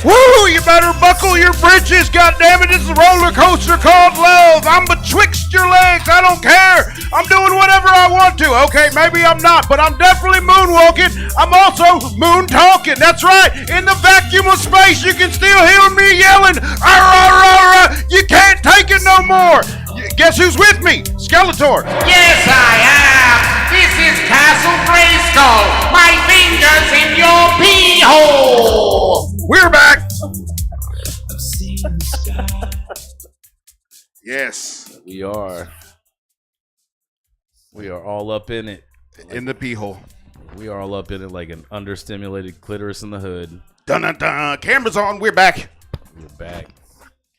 Woo! You better buckle your britches, goddammit! It's a roller coaster called love. I'm betwixt your legs. I don't care. I'm doing whatever I want to. Okay, maybe I'm not, but I'm definitely moonwalking. I'm also moon talking. That's right. In the vacuum of space, you can still hear me yelling. You can't take it no more. Guess who's with me? Skeletor. Yes, I am. This is Castle Grayskull. My fingers in your pee hole. We're back. Yes. We are all up in it. In the pee hole. We are all up in it like an understimulated clitoris in the hood. Dun dun dun. Camera's on. We're back. We're back.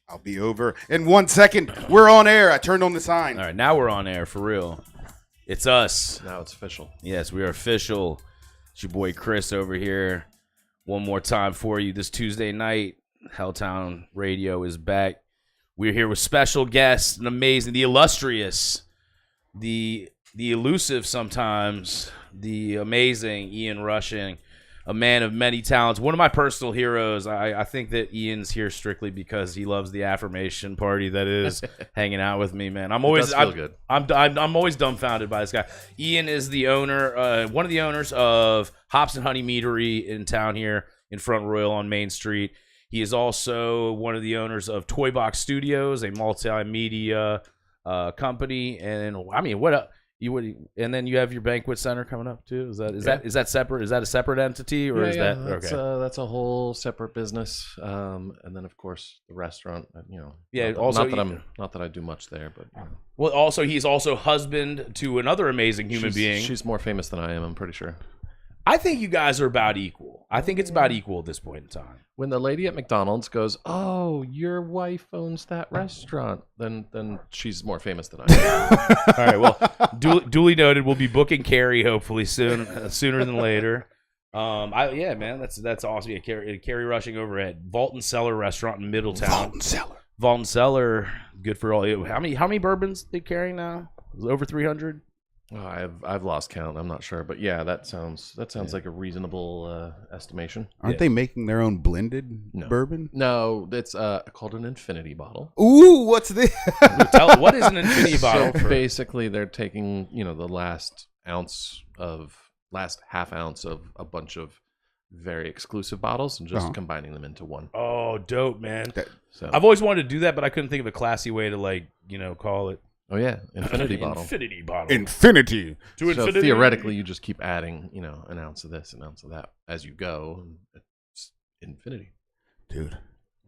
I'll be over in 1 second. We're on air. I turned on the sign. All right, now we're on air for real. It's us. Now it's official. Yes, we are official. It's your boy Chris over here. One more time for you this Tuesday night. Helltown Radio is back. We're here with special guests, an amazing, the illustrious, the elusive sometimes, the amazing Ian Rushing, a man of many talents. One of my personal heroes. I think that Ian's here strictly because he loves the affirmation party that is hanging out with me, man. I'm always dumbfounded by this guy. Ian is the owner, one of the owners of Hops and Honey Meadery in town here in Front Royal on Main Street. He is also one of the owners of Toy Box Studios, a multimedia company. And I mean, and then you have your banquet center coming up too. Is that separate? Is that a separate entity, or is that okay? That's a whole separate business. And then of course the restaurant. Not that I do much there, but well, also he's also husband to another amazing human being. She's more famous than I am. I'm pretty sure. I think you guys are about equal. I think it's about equal at this point in time. When the lady at McDonald's goes, "Oh, your wife owns that restaurant," then she's more famous than I am. All right. Well, duly noted. We'll be booking Carrie hopefully sooner than later. Man, that's awesome. Yeah, Carrie Rushing over at Vault and Cellar Restaurant in Middletown. Vault and Cellar, good for all. How many bourbons they carry now? Is it over 300? Oh, I've lost count. I'm not sure, but yeah, that sounds like a reasonable estimation. Aren't they making their own blended bourbon? No, it's called an infinity bottle. Ooh, what's this? What is an infinity bottle? So basically, they're taking the last half ounce of a bunch of very exclusive bottles and just combining them into one. Oh, dope, man! I've always wanted to do that, but I couldn't think of a classy way to call it. Oh yeah, infinity bottle. Infinity bottle. Infinity. So infinity. Theoretically, you just keep adding, an ounce of this, an ounce of that as you go. It's infinity, dude.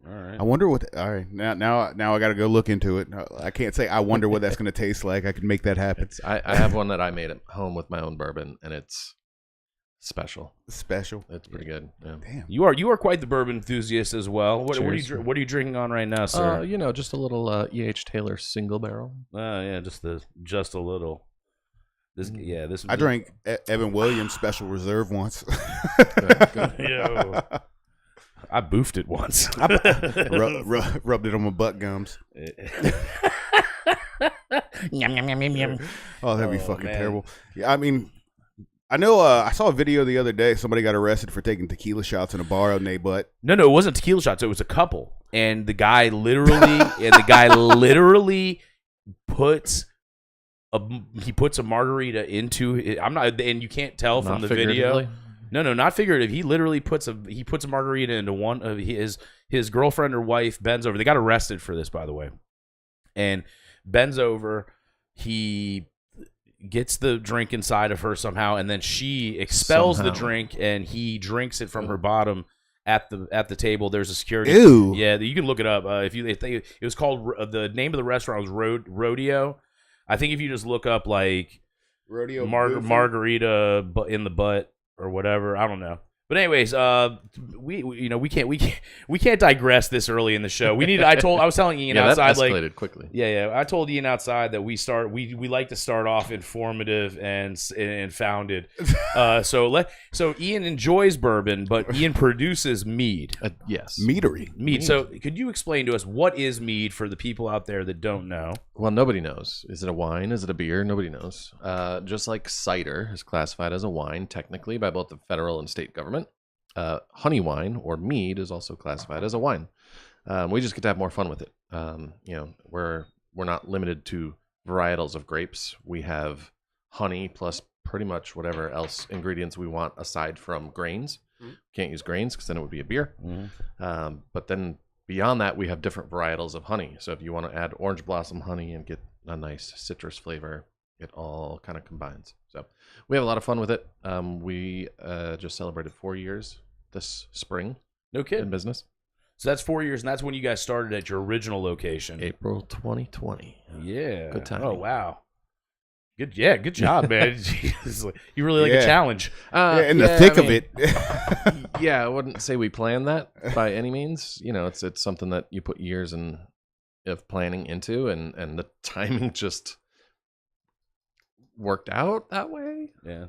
All right. I wonder what. All right, now I got to go look into it. I can't say I wonder what that's going to taste like. I could make that happen. I have one that I made at home with my own bourbon, and it's special. It's pretty good. Yeah. Damn. You are quite the bourbon enthusiast as well. What are you drinking on right now, sir? Just a little E.H. Taylor single barrel. Yeah, just a little. I drank Evan Williams Special Reserve once. Yo. I boofed it once. Rubbed it on my butt gums. Yum. Oh, that'd be fucking terrible. Yeah, I mean, I know. I saw a video the other day. Somebody got arrested for taking tequila shots in a bar on their butt. No, it wasn't tequila shots. It was a couple, and the guy literally, puts a margarita into it. I'm not, and you can't tell from the video. No, not figurative. He literally puts a margarita into one of his girlfriend or wife bends over. They got arrested for this, by the way, and bends over. He gets the drink inside of her somehow, and then she expels the drink, and he drinks it from her bottom at the table. There's a security. Ew. Yeah, you can look it up. It was called, the name of the restaurant was Rodeo. I think if you just look up like Rodeo margarita in the butt or whatever, I don't know. But anyways, we can't digress this early in the show. I was telling Ian outside, that escalated quickly. Yeah. I told Ian outside that we like to start off informative and founded. So Ian enjoys bourbon, but Ian produces mead. Yes, mead. So could you explain to us what is mead for the people out there that don't know? Well, nobody knows. Is it a wine? Is it a beer? Nobody knows. Just like cider is classified as a wine technically by both the federal and state government. honey wine or mead is also classified as a wine. We just get to have more fun with it. We're not limited to varietals of grapes. We have honey plus pretty much whatever else ingredients we want aside from grains. Can't use grains because then it would be a beer. But then beyond that, we have different varietals of honey. So if you want to add orange blossom honey and get a nice citrus flavor, it all kind of combines. So we have a lot of fun with it. We just celebrated 4 years this spring. No kidding. In business. So that's 4 years, and that's when you guys started at your original location. April 2020. Yeah. Good time. Oh, wow. Good job, man. You really like a challenge. In the thick of it. Yeah, I wouldn't say we planned that by any means. It's something that you put years of planning into, and the timing just worked out that way. Yeah.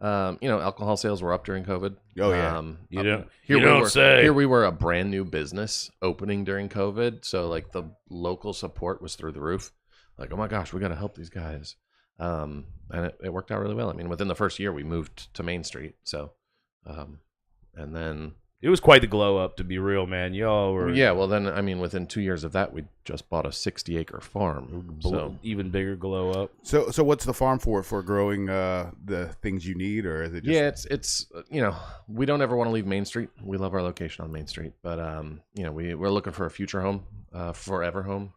Alcohol sales were up during COVID. Oh yeah. You don't say. Here we were a brand new business opening during COVID, so like the local support was through the roof. Like, oh my gosh, we got to help these guys. And it worked out really well. I mean, within the first year, we moved to Main Street. So, and then it was quite the glow up, to be real, man. Y'all were well. Then I mean, within 2 years of that, we just bought a 60-acre farm. So even bigger glow up. So what's the farm for growing the things you need, or is it just... it's we don't ever want to leave Main Street. We love our location on Main Street, but we're looking for a future home, forever home.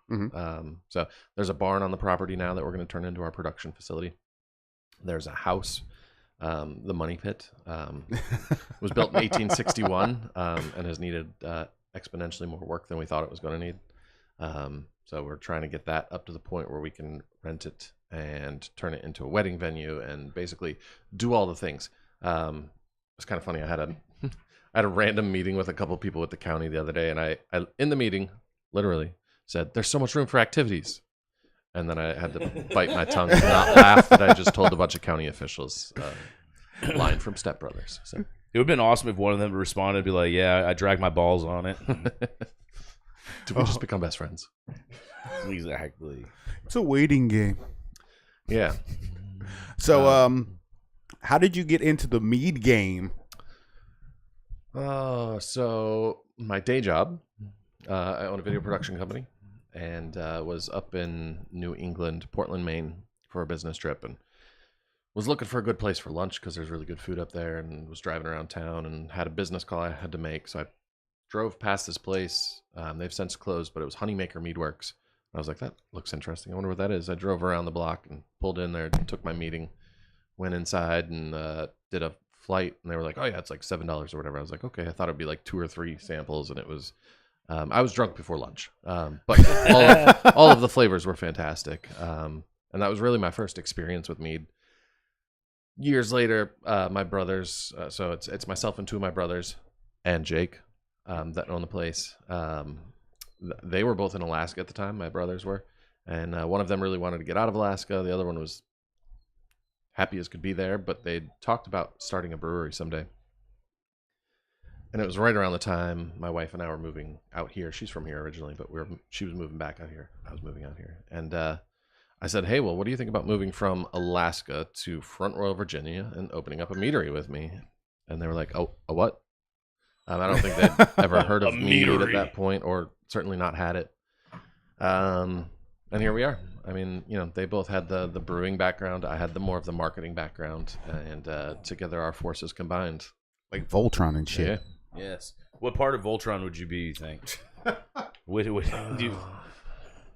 So there's a barn on the property now that we're going to turn into our production facility. There's a house, the Money Pit, was built in 1861 and has needed exponentially more work than we thought it was going to need. So we're trying to get that up to the point where we can rent it and turn it into a wedding venue and basically do all the things. It's kind of funny. I had a random meeting with a couple of people with the county the other day, and I in the meeting literally said, "There's so much room for activities." And then I had to bite my tongue and not laugh that I just told a bunch of county officials line from Step Brothers. So it would have been awesome if one of them responded and be like, "Yeah, I dragged my balls on it." Did we just become best friends? Exactly. It's a waiting game. Yeah. So, how did you get into the mead game? So my day job, I own a video production company, and was up in New England, Portland, Maine, for a business trip, and was looking for a good place for lunch because there's really good food up there, and was driving around town and had a business call I had to make. So I drove past this place. They've since closed, but it was Honeymaker Meadworks. I was like, that looks interesting. I wonder what that is. I drove around the block and pulled in there, took my meeting, went inside and did a flight, and they were like, oh yeah, it's like $7 or whatever. I was like, okay. I thought it'd be like 2 or 3 samples, and it was I was drunk before lunch, but all of the flavors were fantastic, and that was really my first experience with mead. Years later, my brothers, so it's myself and 2 of my brothers and Jake that own the place. They were both in Alaska at the time, my brothers were, and one of them really wanted to get out of Alaska. The other one was happy as could be there, but they talked about starting a brewery someday. And it was right around the time my wife and I were moving out here. She's from here originally, but she was moving back out here. I was moving out here. And I said, hey, well, what do you think about moving from Alaska to Front Royal, Virginia and opening up a meadery with me? And they were like, oh, a what? I don't think they'd ever heard of mead at that point, or certainly not had it. And here we are. I mean, they both had the brewing background. I had more of the marketing background. And together our forces combined. Like Voltron and shit. Yeah. Yes. What part of Voltron would you be, you think?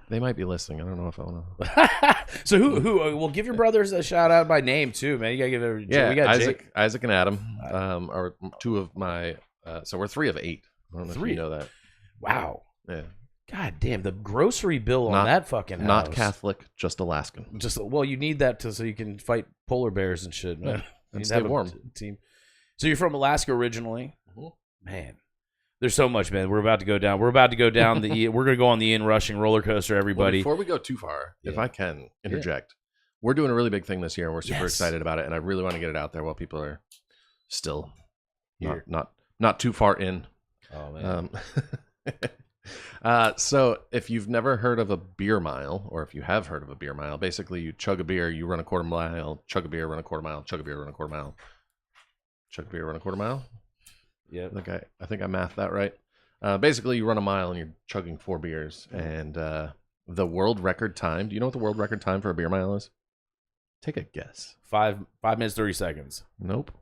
They might be listening. I don't know if I want to. So who? Well, give your brothers a shout out by name too, man. You gotta give every. Yeah, we got Isaac and Adam are 2 of my. So we're 3 of 8. I don't know 3? If you know that. Wow. Yeah. God damn, the grocery bill on that fucking house. Not Catholic, just Alaskan. Well, you need that so you can fight polar bears and shit, man. And stay warm. Team. So you're from Alaska originally. Mm-hmm. Man, there's so much, man. We're about to go down. We're going to go on the in-rushing roller coaster, everybody. Well, before we go too far, if I can interject, we're doing a really big thing this year, and we're super excited about it, and I really want to get it out there while people are still here, not too far in. Oh man. So if you've never heard of a beer mile, or if you have heard of a beer mile, basically you chug a beer, you run a quarter mile, chug a beer, run a quarter mile, chug a beer, run a quarter mile, chug a beer, run a quarter mile. Yeah. I think I mathed that right. Basically, you run a mile and you're chugging 4 beers. And the world record time. Do you know what the world record time for a beer mile is? Take a guess. 5 minutes 30 seconds. Nope.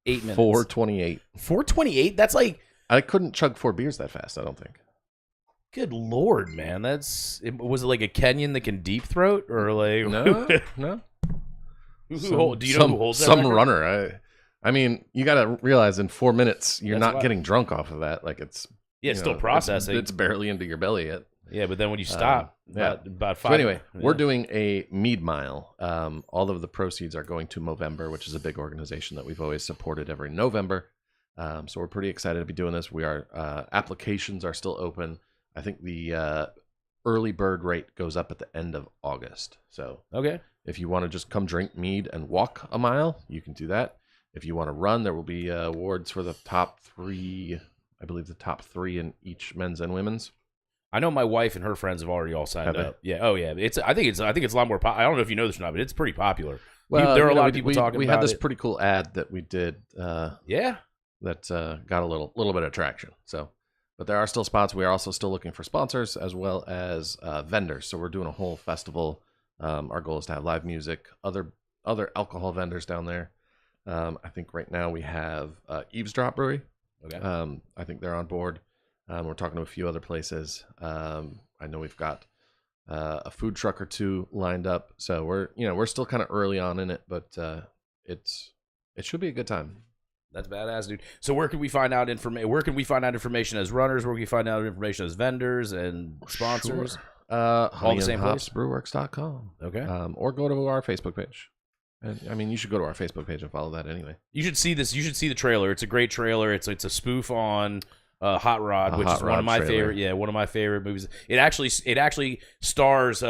8 minutes. 4:28. 4:28. That's like. I couldn't chug 4 beers that fast. I don't think. Good Lord, man. Was it like a Kenyan that can deep throat or like No. Do you know who holds that some record? runner? I mean, you got to realize in 4 minutes you're That's not getting drunk off of that. Like it's still processing. It's barely into your belly yet. Yeah, but then when you stop, about 5. So anyway, we're doing a mead mile. All of the proceeds are going to Movember, which is a big organization that we've always supported every November. So we're pretty excited to be doing this. We are applications are still open. I think the early bird rate goes up at the end of August. So okay, if you want to just come drink mead and walk a mile, you can do that. If you want to run, there will be awards for the top 3. I believe the top 3 in each men's and women's. I know my wife and her friends have already all signed Have up. Yeah. Oh yeah. I think it's a lot more. I don't know if you know this or not, but it's pretty popular. Well, there are a lot of people talking about it. We had this pretty cool ad that we did. Yeah. That got a little bit of traction. So, but there are still spots. We are also still looking for sponsors as well as vendors. So we're doing a whole festival. Our goal is to have live music, other alcohol vendors down there. I think right now we have Eavesdrop Brewery. Okay. I think they're on board. We're talking to a few other places. I know we've got a food truck or 2 lined up. So we're still kind of early on in it, but it should be a good time. That's badass, dude. So where can we find out information? Where can we find out information as runners? Where can we find out information as vendors and sponsors? Sure. All the same place? Brewworks.com. Okay. Or go to our Facebook page. And, I mean, you should go to our Facebook page and follow that anyway. You should see this. You should see the trailer. It's a great trailer. It's a spoof on Hot Rod, which is one of my favorite. Yeah, one of my favorite movies. It actually stars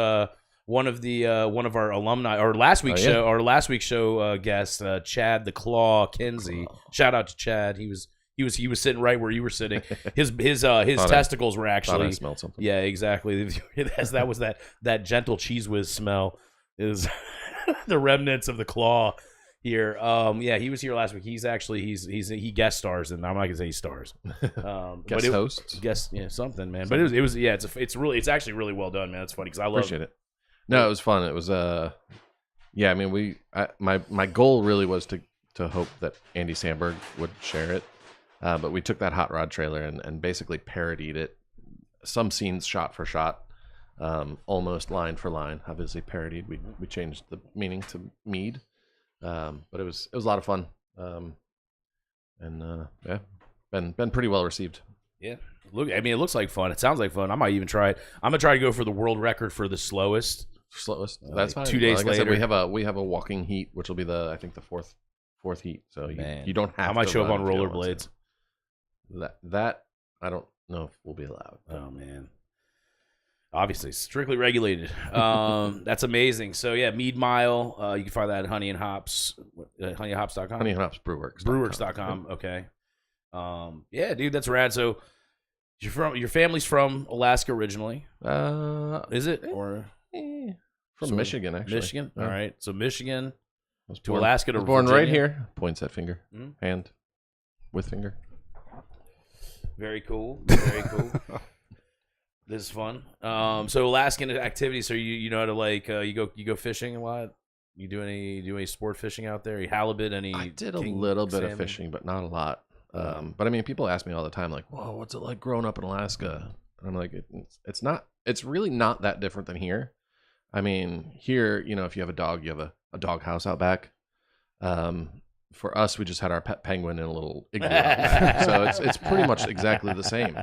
one of our alumni or last week's show guest Chad the Claw Kinsey. Shout out to Chad. He was sitting right where you were sitting. His testicles were actually. I smelled something. Yeah, exactly. That was that gentle cheese whiz smell. Is the remnants of the claw here. Yeah, he was here last week. He guest stars, and I'm not gonna say he stars. Guest host, something, man. But it's actually really well done, man. It's funny because I appreciate it. No, it was fun. It was I mean, my goal really was to hope that Andy Samberg would share it, but we took that Hot Rod trailer and basically parodied it. Some scenes shot for shot. Almost line for line, obviously parodied. We changed the meaning to mead, but it was a lot of fun, been pretty well received. Yeah, it looks like fun. It sounds like fun. I might even try it. I'm gonna try to go for the world record for the slowest. That's fine. 2 days later, we have a walking heat, which will be the fourth heat. So you don't have. I might show up on rollerblades. That I don't know if we'll be allowed. Oh man. Obviously, strictly regulated. That's amazing. So yeah, Mead Mile. You can find that at Honey and Hops, honeyandhops.com. Honey and Hops Brewworks. Brewworks.com. Okay. Yeah, dude, that's rad. So your family's from Alaska originally. Is it or from Michigan? Actually, Michigan. Yeah. All right. So Michigan to born, Alaska to was born Virginia. right here. Points at finger, hand with finger. Very cool. Very cool. This is fun. So Alaskan activities. So you know how to you go fishing a lot. You do any sport fishing out there? You halibut? I did a little bit of fishing, but not a lot. But I mean, people ask me all the time, like, "Whoa, what's it like growing up in Alaska?" And I'm like, it's really not that different than here. I mean, here, if you have a dog, you have a dog house out back. For us, we just had our pet penguin in a little igloo out back. So it's pretty much exactly the same.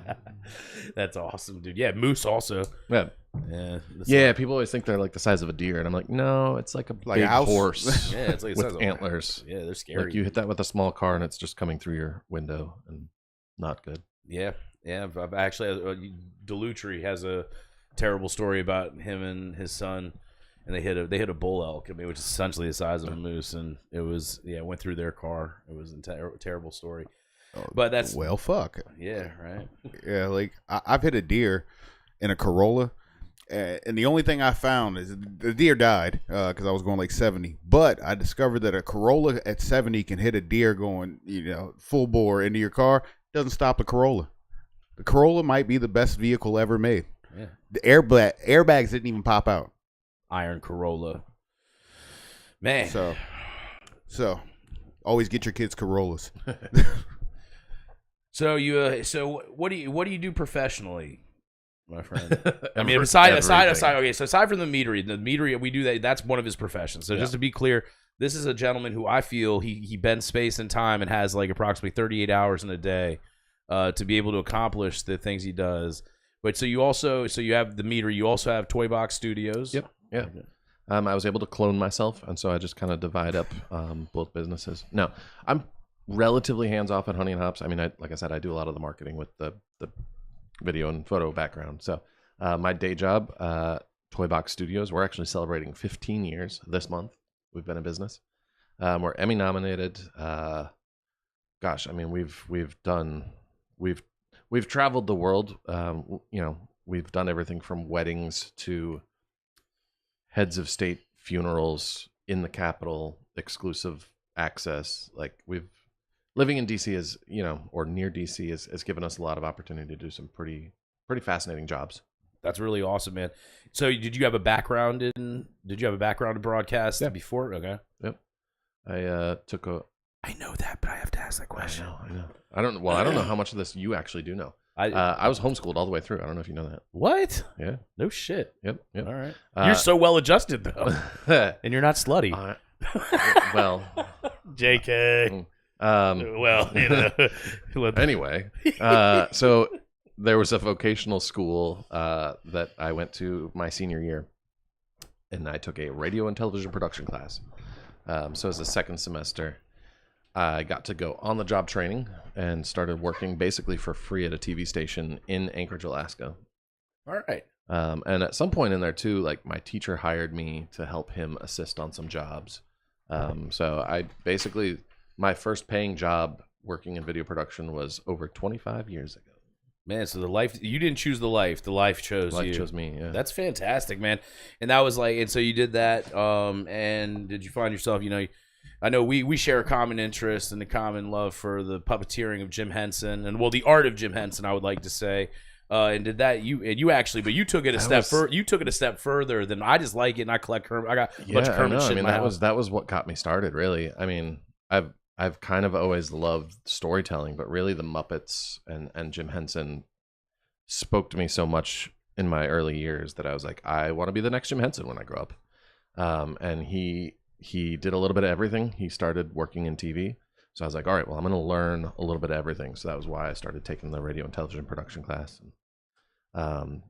That's awesome, dude. Yeah, moose also. Yeah. People always think they're like the size of a deer, and I'm like, no, it's like a big horse. Yeah, it's like the size with antlers. Yeah, they're scary. Like you hit that with a small car, and it's just coming through your window, and not good. Yeah. I've actually, Delutri has a terrible story about him and his son. And they hit a bull elk, which is essentially the size of a moose, and it went through their car. It was a terrible story. But that's fuck. Yeah, right. Yeah, like I've hit a deer in a Corolla, And the only thing I found is the deer died because I was going like 70. But I discovered that a Corolla at 70 can hit a deer going, full bore into your car. Doesn't stop the Corolla. The Corolla might be the best vehicle ever made. Yeah. The airbags didn't even pop out. Iron Corolla. Man. So always get your kids Corollas. So what do you do professionally, my friend? I mean, aside from the meadery, we do that. That's one of his professions. So just to be clear, this is a gentleman who I feel he bends space and time and has like approximately 38 hours in a day to be able to accomplish the things he does. But you have the meadery. You also have Toy Box Studios. Yep. Yeah. I was able to clone myself, and so I just kind of divide up both businesses. Now, I'm relatively hands-off at Honey and Hops. I mean, like I said, I do a lot of the marketing with the video and photo background. So my day job, Toy Box Studios, we're actually celebrating 15 years this month. We've been in business. We're Emmy nominated. I mean, we've traveled the world. We've done everything from weddings to heads of state funerals in the Capitol, exclusive access. Like living in DC or near DC has given us a lot of opportunity to do some pretty fascinating jobs. That's really awesome, man. So did you have a background in broadcast before? Okay. Yep. I took a. I know that, but I have to ask that question. I know. I don't know how much of this you actually do know. I was homeschooled all the way through. I don't know if you know that. What? Yeah. No shit. Yep. All right. You're so well adjusted though, and you're not slutty. Well, JK. Anyway, so there was a vocational school that I went to my senior year, and I took a radio and television production class. So as a second semester, I got to go on the job training and started working basically for free at a TV station in Anchorage, Alaska. All right. And at some point in there too, like my teacher hired me to help him assist on some jobs. So I basically, my first paying job working in video production was over 25 years ago. Man, so you didn't choose the life chose you. Life chose me, yeah. That's fantastic, man. And that was and so you did that, and did you find yourself, I know we share a common interest and a common love for the puppeteering of Jim Henson, and the art of Jim Henson, I would like to say. And did that you took it a step further than I just like it, and I collect Kermit. I got a bunch of Kermit shit in my house. That was what got me started, really. I mean, I've kind of always loved storytelling, but really the Muppets and Jim Henson spoke to me so much in my early years that I was like, I want to be the next Jim Henson when I grow up. And he did a little bit of everything. He started working in TV. So I was like, all right, well, I'm going to learn a little bit of everything. So that was why I started taking the radio and television production class. So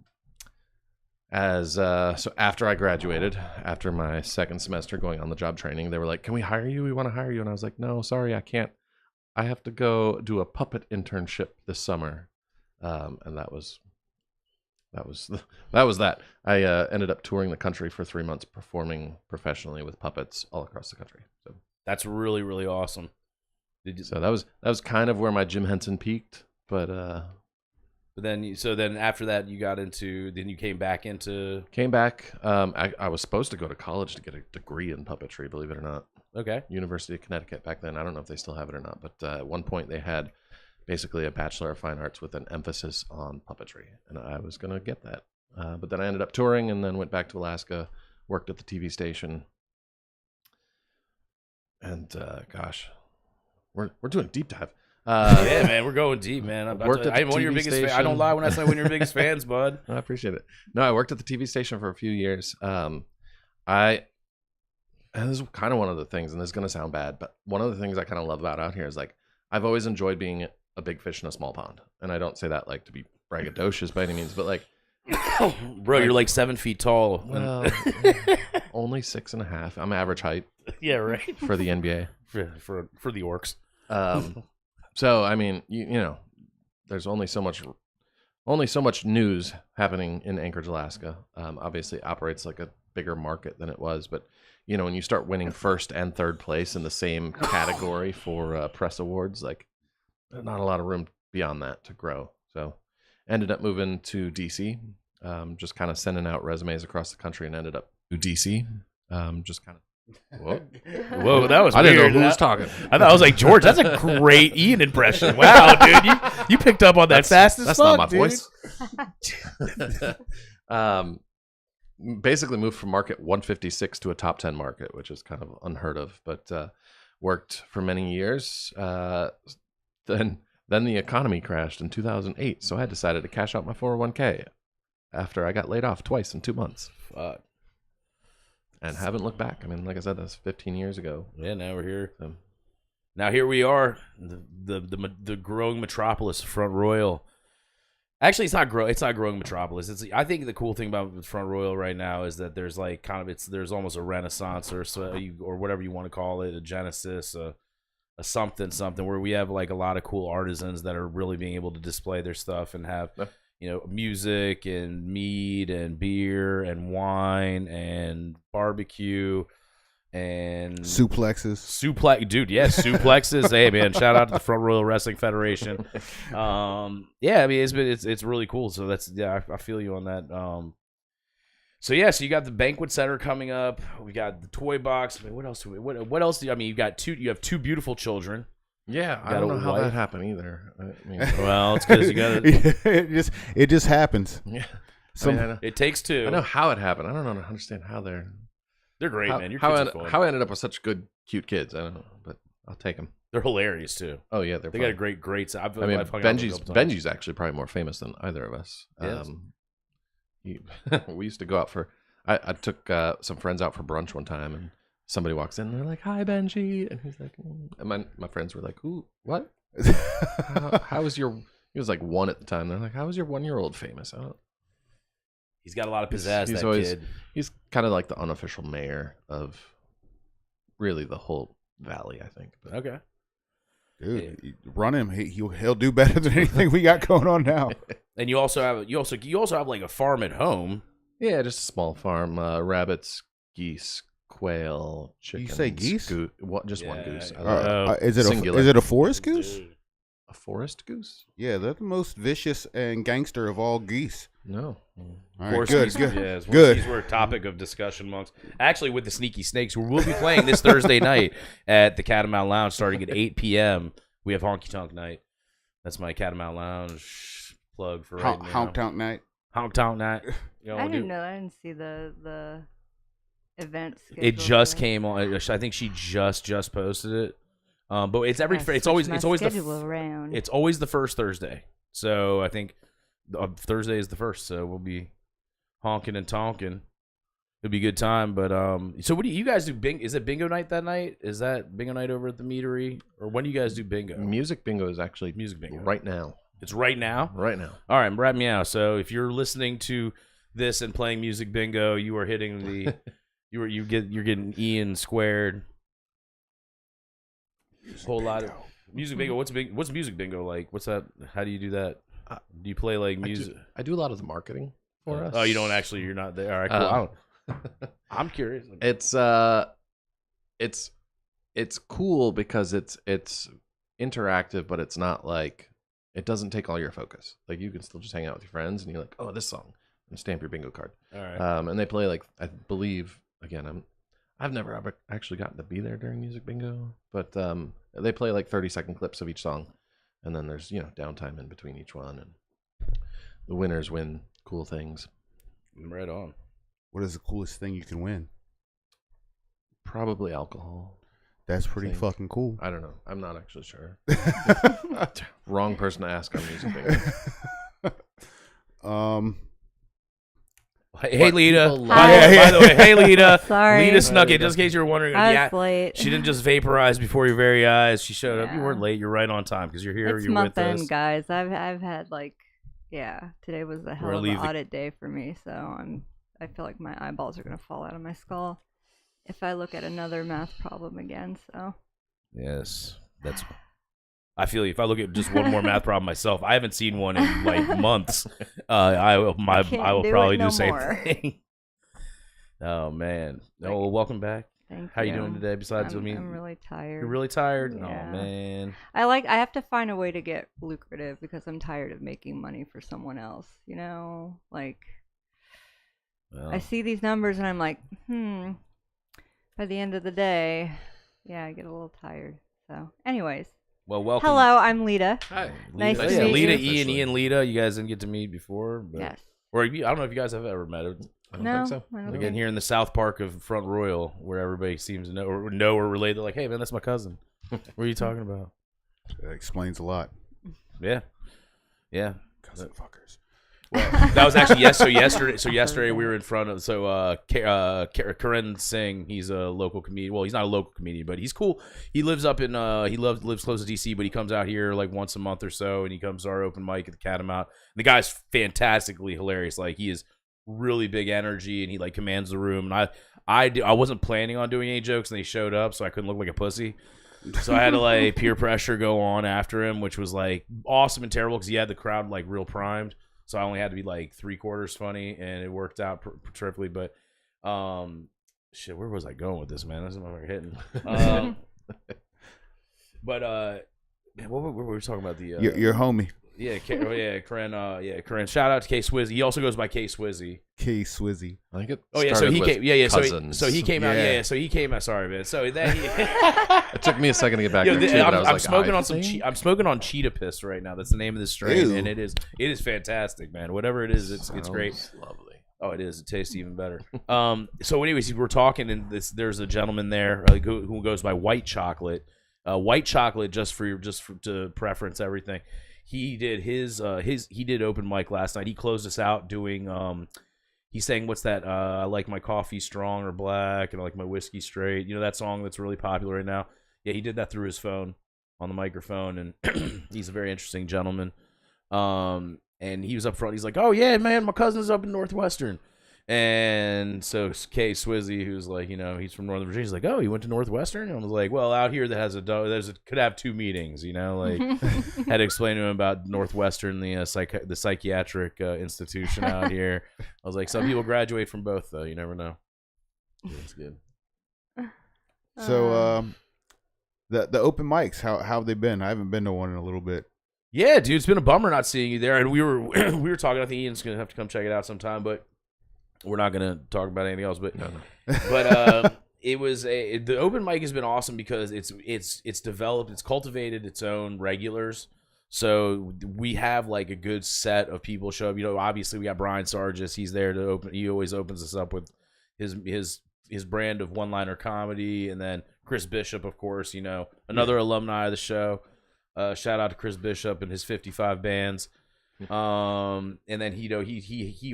after I graduated, after my second semester going on the job training, they were like, can we hire you? We want to hire you. And I was like, no, sorry, I can't. I have to go do a puppet internship this summer. And that was that. I ended up touring the country for 3 months, performing professionally with puppets all across the country. So that's really, really awesome. So that was kind of where my Jim Henson peaked, but then after that you came back. I was supposed to go to college to get a degree in puppetry, believe it or not. Okay. University of Connecticut back then. I don't know if they still have it or not, but at one point they had basically a Bachelor of Fine Arts with an emphasis on puppetry, and I was going to get that. But then I ended up touring and then went back to Alaska, worked at the TV station. And gosh, we're doing a deep dive. Yeah, man, we're going deep, man. I'm one of your biggest fans. I don't lie when I say one of your biggest fans, bud. I appreciate it. No, I worked at the TV station for a few years. And this is kind of one of the things, and this is going to sound bad, but one of the things I kind of love about out here is like, I've always enjoyed being a big fish in a small pond. And I don't say that like to be braggadocious by any means, but like, bro, you're like 7 feet tall. Well, only 6.5. I'm average height. Yeah, right. For the NBA. For the Orcs. So I mean, you know, there's only so much news happening in Anchorage, Alaska. Obviously, operates like a bigger market than it was, but you know, when you start winning first and third place in the same category for press awards, like not a lot of room beyond that to grow. So, ended up moving to DC. just kind of sending out resumes across the country, and ended up to DC. Just kind of. Whoa, that was I weird. didn't know who was talking. I thought I was like, George, that's a great Ian impression. Wow, dude, you picked up on that fast as That's fuck, not my dude. voice. Basically moved from market 156 to a top 10 market, which is kind of unheard of, but worked for many years. Then the economy crashed in 2008, so I decided to cash out my 401k after I got laid off twice in 2 months. Fuck. And haven't looked back. I mean, like I said, that's 15 years ago. Yeah, now we're here. Now here we are, the growing metropolis, Front Royal. Actually, it's not growing metropolis. I think the cool thing about Front Royal right now is that there's like there's almost a renaissance or whatever you want to call it, a genesis, a something where we have like a lot of cool artisans that are really being able to display their stuff and have music and mead and beer and wine and barbecue and suplexes. Dude, yes, suplexes. Hey man, shout out to the Front Royal Wrestling Federation. Yeah, I mean it's really cool. So I feel you on that. So you got the banquet center coming up. We got the toy box. I mean, what else do you, I mean, you have two beautiful children. Yeah, I don't know how that happened either. I mean, well, it's because you got it just happens. Yeah, it takes two. I know how it happened. I don't understand how they're great, man. Your kids are fun. How I ended up with such good, cute kids. I don't know, but I'll take them. They're hilarious too. Oh yeah, they got a great. Benji's actually probably more famous than either of us. Yes. We used to go out for. I took some friends out for brunch one time, and somebody walks in and they're like, "Hi, Benji," and he's like, and my friends were like, "Who? What? how was your?" He was like 1 at the time. They're like, "How was your 1-year-old famous?" He's got a lot of pizzazz. Kid. He's kind of like the unofficial mayor of really the whole valley, I think. But. Okay. Dude, run him. He'll do better than anything we got going on now. And you also have like a farm at home. Yeah, just a small farm. Rabbits, geese, quail, chickens. You say geese? Just one goose. Is it a forest goose? A forest goose? Yeah, they're the most vicious and gangster of all geese. No. All right, good. Yeah, good. These were a topic of discussion amongst. Actually, with the Sneaky Snakes, who we'll be playing this Thursday night at the Catamount Lounge starting at 8 p.m. We have Honky Tonk Night. That's my Catamount Lounge plug for right now. Honk Tonk Night. Honk Tonk Night. I didn't know. I didn't see the event schedule. It just came on. I think she just posted it. But it's always the first Thursday. So I think Thursday is the first. So we'll be honking and tonking. It'll be a good time. But so what do you guys do? Is it bingo night that night? Is that bingo night over at the meadery, or when do you guys do bingo? Music bingo is actually music bingo right now. It's right now. Right now. All right, wrap me out. So if you're listening to this and playing music bingo, you are hitting the you're getting Ian squared. Whole lot of music bingo. What's music bingo like? What's that? How do you do that? Do you play like music? I do a lot of the marketing for us. Oh, you don't actually. You're not there. All right, cool. I'm curious. It's cool because it's interactive, but it's not like it doesn't take all your focus. Like you can still just hang out with your friends and you're like, oh, this song, and stamp your bingo card. All right. And they play like I believe again. I've never ever actually gotten to be there during music bingo, but they play like 30-second clips of each song, and then there's downtime in between each one, and the winners win cool things. Right on. What is the coolest thing you can win? Probably alcohol. That's pretty fucking cool. I don't know. I'm not actually sure. Wrong person to ask on music bingo. Hey, Lita. By the way, hey, Lita. Sorry. Lita snuck it, just in case you were wondering. I was late. She didn't just vaporize before your very eyes. She showed up. You weren't late. You're right on time because you're here. It's you're month with end, us. guys. I've had today was a hell of an audit day for me. So I feel like my eyeballs are gonna fall out of my skull if I look at another math problem again. So yes, I feel you. If I look at just one more math problem myself, I haven't seen one in like months. I will probably do the same thing. Oh man! Well, welcome back. Thank you. How you doing today? Besides, I'm really tired. You're really tired. Yeah. Oh man. I have to find a way to get lucrative because I'm tired of making money for someone else. Like Well, I see these numbers and I'm like, by the end of the day, yeah, I get a little tired. So, anyways. well, welcome. Hello, I'm Lita. Hi. Nice to yeah, meet Lita, you. Ian, Ian, Lita. You guys didn't get to meet before, but Yes. or I don't know if you guys have ever met. I don't No, think so. I don't Again, think- here in the South Park of Front Royal, where everybody seems to know or relate. They're like, "Hey, man, that's my cousin." What are you talking about? That explains a lot. Yeah, yeah. Cousin fuckers. Well, that was actually yesterday we were in front of Karen Singh. He's a local comedian. Well, he's not a local comedian, but he's cool. He lives up in lives close to DC, but he comes out here like once a month or so, and he comes to our open mic at the Catamount. And the guy's fantastically hilarious. Like he is really big energy, and he like commands the room. And I wasn't planning on doing any jokes, and they showed up, so I couldn't look like a pussy. So I had to like peer pressure go on after him, which was like awesome and terrible because he had the crowd like real primed. So I only had to be like 3/4 funny, and it worked out terrifically. But shit, where was I going with this, man? This is my hitting. But man, what were we talking about? The Your homie, Corinne. Shout out to K Swizzy. He also goes by K Swizzy. K Swizzy. I think it. Oh yeah, so started he with came. Cousins. So he came out. Yeah. So he came out. Sorry, man. So that he. It took me a second to get back Yo, to it too, but I was I'm like, smoking I on some. think- I'm smoking on cheetah piss right now. That's the name of this strain, Ew. and it is fantastic, man. Whatever it is, it's great. Sounds lovely. Oh, it is. It tastes even better. So, anyways, we're talking, and there's a gentleman there who goes by White Chocolate. White Chocolate, just to preference everything. He did he did open mic last night. He closed us out doing. He's saying, "What's that? I like my coffee strong or black, and I like my whiskey straight." You know that song that's really popular right now. Yeah, he did that through his phone on the microphone, and he's a very interesting gentleman. And he was up front. He's like, "Oh yeah, man, my cousin's up in Northwestern." And so Kay Swizzy, who's like, he's from Northern Virginia, he's like, "Oh, he went to Northwestern?" And I was like, "Well, out here that has could have two meetings, like." Had to explain to him about Northwestern, the psychiatric institution out here. I was like, some people graduate from both, though. You never know. It's good. So the open mics, how have they been? I haven't been to one in a little bit. Yeah, dude, it's been a bummer not seeing you there. And we were talking. I think Ian's gonna have to come check it out sometime, but we're not gonna talk about anything else. But it was the open mic has been awesome because it's developed, it's cultivated its own regulars. So we have like a good set of people show up. Obviously we got Brian Sargis. He's there to open. He always opens us up with his brand of one-liner comedy, and then Chris Bishop, of course. Another alumni of the show. Shout out to Chris Bishop and his 55 bands. And then he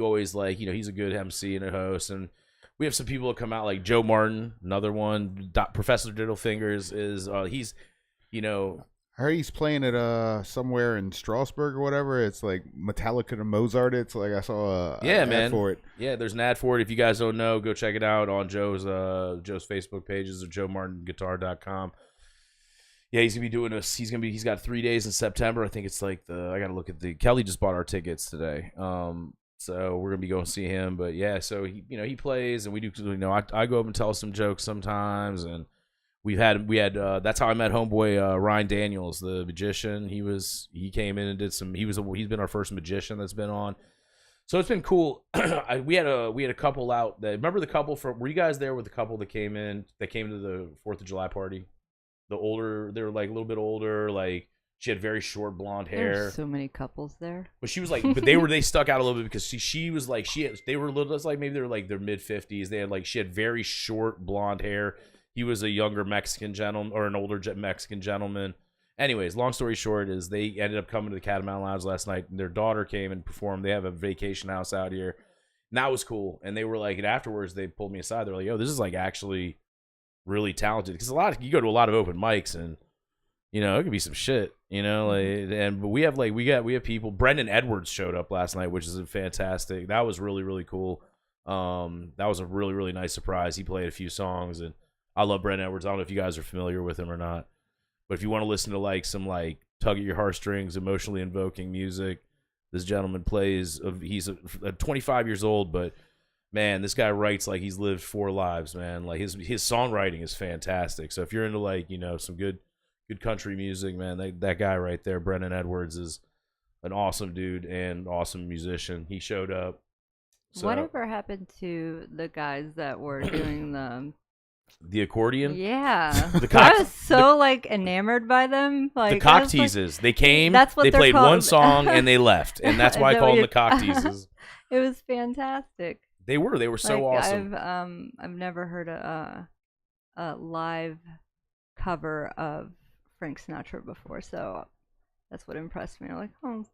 always he's a good MC and a host, and we have some people that come out like Joe Martin, another one. Professor Diddlefingers is he's I heard he's playing at somewhere in Strasbourg or whatever. It's like Metallica to Mozart. It's like I saw a ad for it. Yeah, there's an ad for it. If you guys don't know, go check it out on Joe's Facebook pages or JoeMartinGuitar.com. Yeah, he's gonna be doing this. He's got 3 days in September. I think it's like I gotta look at Kelly just bought our tickets today. So we're gonna be going to see him. But yeah, so he plays, and we do. I go up and tell some jokes sometimes, and we had that's how I met homeboy Ryan Daniels, the magician. He came in and did some. He's been our first magician that's been on. So it's been cool. We had a couple out. Remember the couple were you guys there with the couple that came to the 4th of July party? They were like a little bit older, like she had very short blonde hair. There's so many couples there. But she was like, they stuck out a little bit because she was like, they were a little, it's like maybe they were like their mid 50s. They had she had very short blonde hair. He was a younger Mexican gentleman or an older Mexican gentleman. Anyways, long story short is they ended up coming to the Catamount Lounge last night, and their daughter came and performed. They have a vacation house out here, and that was cool. And they were like, and afterwards they pulled me aside. They're like, "Yo, this is like actually really talented," because you go to a lot of open mics and it could be some shit, but we have people. Brendan Edwards showed up last night, which is fantastic. That was really, really cool. That was a really, really nice surprise. He played a few songs, and I love Brendan Edwards. I don't know if you guys are familiar with him or not, but if you want to listen to some tug at your heartstrings, emotionally invoking music, this gentleman plays. He's 25 years old, but man, this guy writes like he's lived 4 lives, man. Like his songwriting is fantastic. So if you're into some good country music, man, that guy right there, Brendan Edwards, is an awesome dude and awesome musician. He showed up. So, Whatever happened to the guys that were doing the accordion? Yeah. The I was so like enamored by them. Like the cock I was, like, teases. They came, That's what they they're played called. one song, and they left. And that's why I Is that call what them the you- cock teases. It was fantastic. They were so Like, awesome. I've never heard a live cover of Frank Sinatra before, so that's what impressed me. I'm like, oh,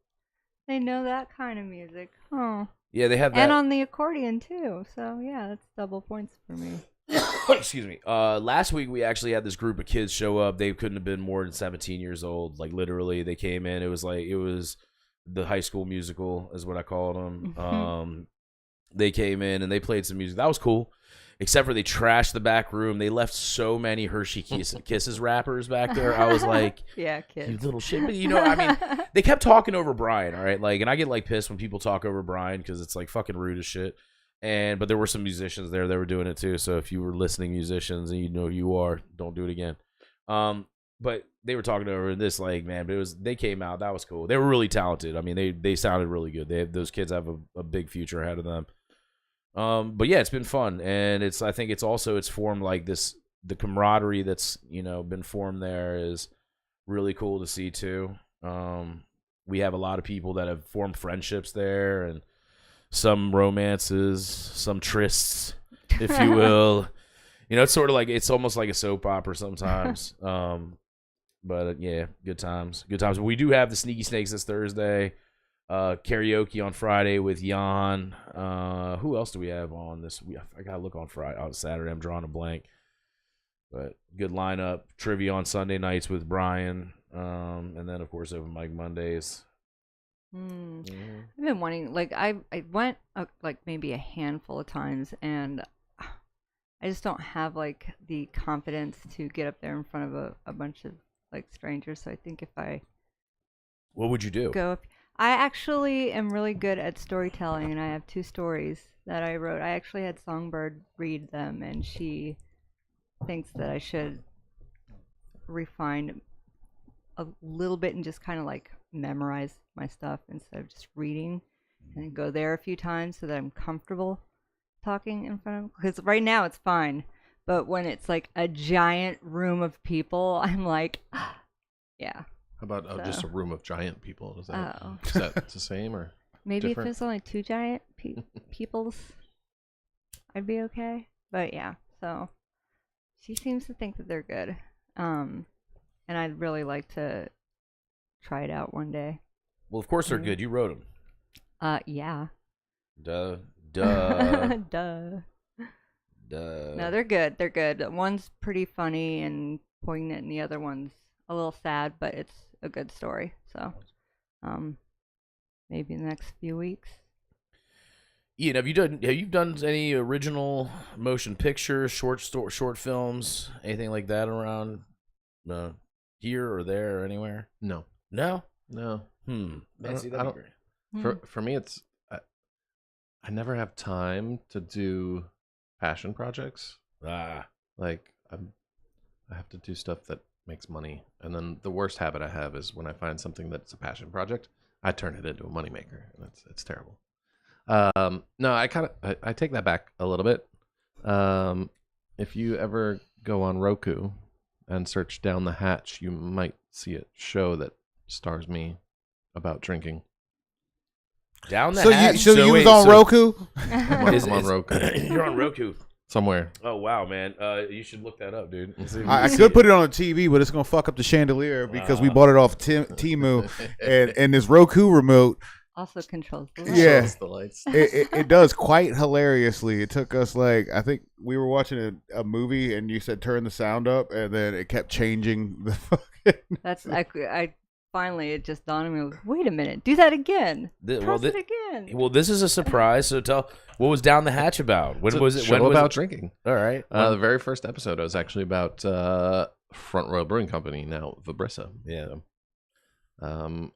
they know that kind of music. Oh. Yeah, they have that. And on the accordion too. So yeah, that's double points for me. Excuse me. Last week we actually had this group of kids show up. They couldn't have been more than 17 years old. Like literally, they came in. It was the High School Musical, is what I called them. They came in and they played some music. That was cool. Except for they trashed the back room. They left so many Hershey Kisses wrappers back there. I was like, yeah, kids. you little shit. But I mean, they kept talking over Brian, all right? Like, and I get like pissed when people talk over Brian because it's like fucking rude as shit. But there were some musicians there that were doing it too. So if you were listening musicians and you know who you are, don't do it again. But they were talking over this, like, man, but they came out. That was cool. They were really talented. I mean, they sounded really good. Those kids have a big future ahead of them. But yeah, it's been fun, and I think it's formed like this. The camaraderie that's been formed there is really cool to see too. We have a lot of people that have formed friendships there, and some romances, some trysts, if you will. It's sort of like, it's almost like a soap opera sometimes. But yeah, good times. We do have the Sneaky Snakes this Thursday. Karaoke on Friday with Jan. Who else do we have on this? I gotta look on Saturday. I'm drawing a blank. But good lineup. Trivia on Sunday nights with Brian. And then of course open mic Mondays. I've been wanting, like, I went like maybe a handful of times, and I just don't have like the confidence to get up there in front of a bunch of like strangers. So I think if I What would you do? I actually am really good at storytelling, and I have 2 stories that I wrote. I actually had Songbird read them, and she thinks that I should refine a little bit and just kind of like memorize my stuff instead of just reading, and go there a few times so that I'm comfortable talking in front of, because right now it's fine, but when it's like a giant room of people, I'm like, yeah. How about just a room of giant people? Is that the same or maybe different? if there's only 2 giant peoples, I'd be okay. But yeah, so she seems to think that they're good, and I'd really like to try it out one day. Well, of course they're good. You wrote them. Yeah. Duh. Duh. No, they're good. They're good. One's pretty funny and poignant, and the other one's a little sad, but it's a good story. So, maybe in the next few weeks. Ian, have you done any original motion pictures, short films, anything like that around here or there or anywhere? No. Man, see, that'd be great. For me, it's I never have time to do passion projects. Like I have to do stuff that makes money, and then the worst habit I have is when I find something that's a passion project, I turn it into a moneymaker, and it's terrible. No, I take that back a little bit. If you ever go on Roku and search Down the Hatch, you might see a show that stars me about drinking. Down the hatch. So you was on Roku? I'm on Roku. You're on Roku. Somewhere. Oh wow, man! You should look that up, dude. I could put it on the TV, but it's gonna fuck up the chandelier because we bought it off Temu, and this Roku remote Also controls the light. Yeah. Shows the lights. it does quite hilariously. It took us I think we were watching a movie, and you said turn the sound up, and then it kept changing the fucking. That's I finally it just dawned on me. Wait a minute, do that again. Press it again. Well, this is a surprise. So what was Down the Hatch about? When was it? Show When was about it? drinking. All right. The very first episode was actually about Front Row Brewing Company, now Vibrissa. Yeah.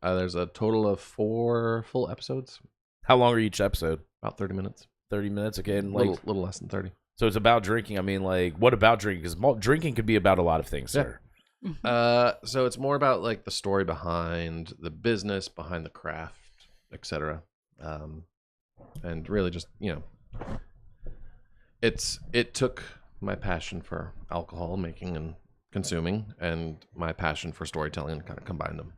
There's a total of 4 full episodes. How long are each episode? About 30 minutes. 30 minutes. Okay, and Little less than 30. So it's about drinking. I mean, like, what about drinking? Because drinking could be about a lot of things, sir. So it's more about like the story behind the business, behind the craft, etc. and really just it took my passion for alcohol making and consuming and my passion for storytelling and kind of combined them.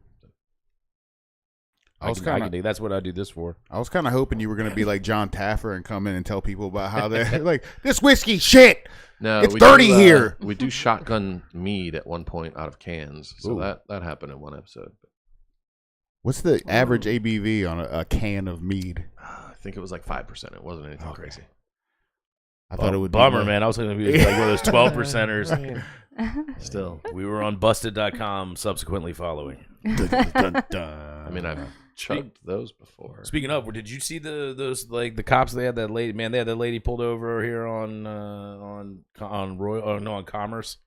I can dig. That's what I do this for. I was kind of hoping you were going to be like John Taffer and come in and tell people about how they're like, this whiskey shit. No, it's dirty here. We do shotgun mead at one point out of cans, so that happened in one episode. What's the average ABV on a can of mead? I think it was like 5%. It wasn't anything crazy. I thought it would bummer, be man. I was going to be like one of those 12 percenters. Still, we were on busted.com subsequently following. Dun, dun. I mean, I've chugged those before. Speaking of, did you see those like the cops? They had that lady. Man, they had that lady pulled over here on Commerce.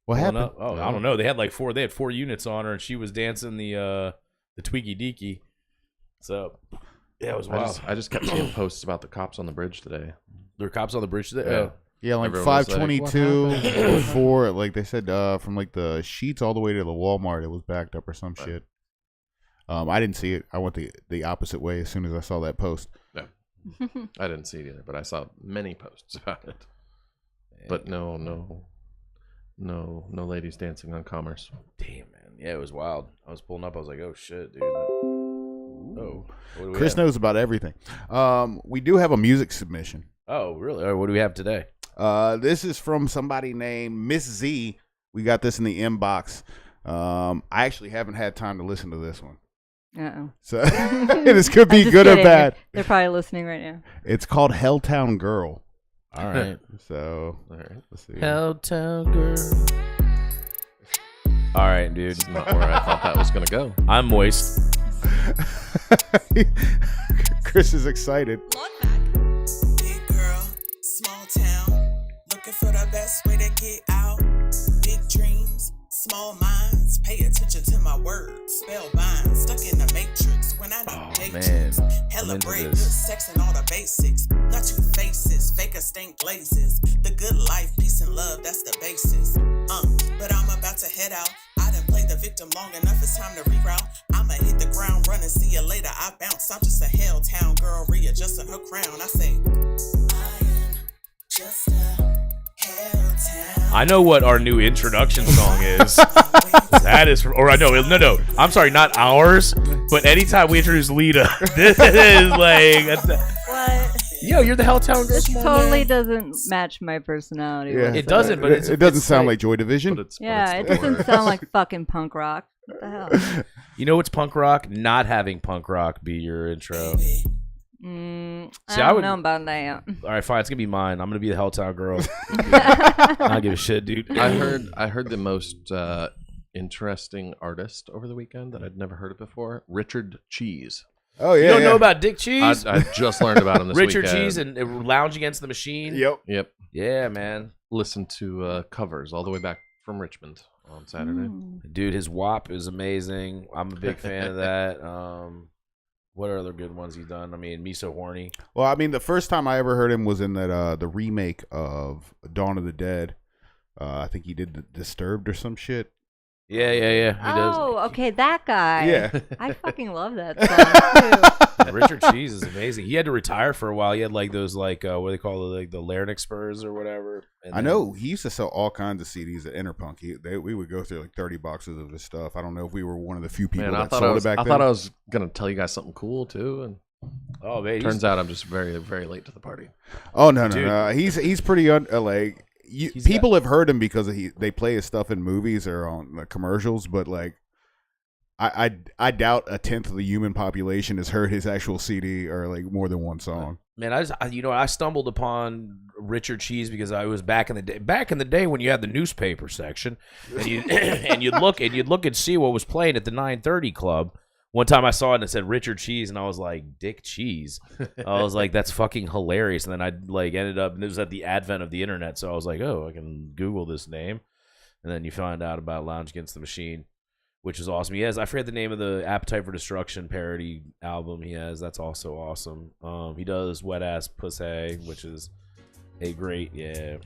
What happened? Up. Oh, I don't know. They had like four. They had 4 units on her, and she was dancing the Tweaky Deaky. So yeah, it was wild. I just kept seeing posts about the cops on the bridge today. There were cops on the bridge today. Yeah. Yeah, like Everyone was 522 before, like they said, from like the Sheets all the way to the Walmart, it was backed up or some shit. I didn't see it. I went the opposite way as soon as I saw that post. Yeah, I didn't see it either, but I saw many posts about it. But no ladies dancing on Commerce. Damn, man. Yeah, it was wild. I was pulling up. I was like, oh shit, dude. Chris knows about everything. We do have a music submission. Oh, really? All right, what do we have today? This is from somebody named Miss Z. We got this in the inbox. I actually haven't had time to listen to this one. Uh-oh. So this could be good kidding. or bad. They're probably listening right now. It's called Helltown Girl. All right. So, All right. let's see. Helltown Girl. All right, dude. It's not where I thought that was going to go. I'm moist. Chris is excited. Big girl, small town, looking for the best way to get out. Big dreams, small minds, pay attention to my words. Spellbind, stuck in the matrix when I need man. Hella I'm into brave, good this. sex and all the basics. Not two faces, fake or stank glazes. The good life, peace and love, that's the basis. But I'm about to head out. I done played the victim long enough, it's time to reroute. I'ma hit the ground running, see you later, I bounce. I'm just a Helltown girl, readjusting her crown. I say, I am just a Helltown. I know what our new introduction song is. That is, or I know, no. I'm sorry, not ours. But anytime we introduce Lita, this is like, What? yo, you're the Helltown Girl. This Come on, totally man. doesn't match my personality. Yeah. It doesn't, but it doesn't sound like Joy Division. But it's Yeah, it the doesn't word. sound like fucking punk rock. What the hell? You know what's punk rock? Not having punk rock be your intro. I I don't would- know about that. All right, fine. It's gonna be mine. I'm gonna be the Helltown Girl. I don't give a shit, dude. I heard the most interesting artist over the weekend that I'd never heard of before. Richard Cheese. Oh yeah. You don't yeah. know about Dick Cheese? I just learned about him this Richard weekend. Cheese and Lounge Against the Machine. Yep. Yep. Yeah, man. Listened to covers all the way back from Richmond on Saturday. Dude, his WAP is amazing. I'm a big fan of that. What are other good ones he's done? I mean, Me So Horny. Well, I mean, the first time I ever heard him was in that the remake of Dawn of the Dead. I think he did the Disturbed or some shit. Yeah. He does. Oh, okay, that guy. Yeah. I fucking love that song too. Richard Cheese is amazing. He had to retire for a while. He had like those what do they call it, like the larynx spurs or whatever. And I then- know he used to sell all kinds of CDs at Interpunk. We would go through like 30 boxes of his stuff. I don't know if we were one of the few people Man, I that thought sold I was, it back I then. thought I was gonna tell you guys something cool too, and Oh man, turns out I'm just very, very late to the party. Oh no. Dude. He's pretty like He's people have heard him because they play his stuff in movies or on commercials, but like I doubt a tenth of the human population has heard his actual CD or like more than one song. man, I stumbled upon Richard Cheese because I was back in the day when you had the newspaper section, and you and you'd look and see what was playing at the 9:30 club. One time I saw it and it said Richard Cheese, and I was like, Dick Cheese. I was like, that's fucking hilarious. And then I like ended up, and it was at the advent of the internet, so I was like, oh, I can Google this name, and then you find out about Lounge Against the Machine, which is awesome. He has, I forget the name of the Appetite for Destruction parody album he has. That's also awesome. He does Wet Ass Pussy, which is a great,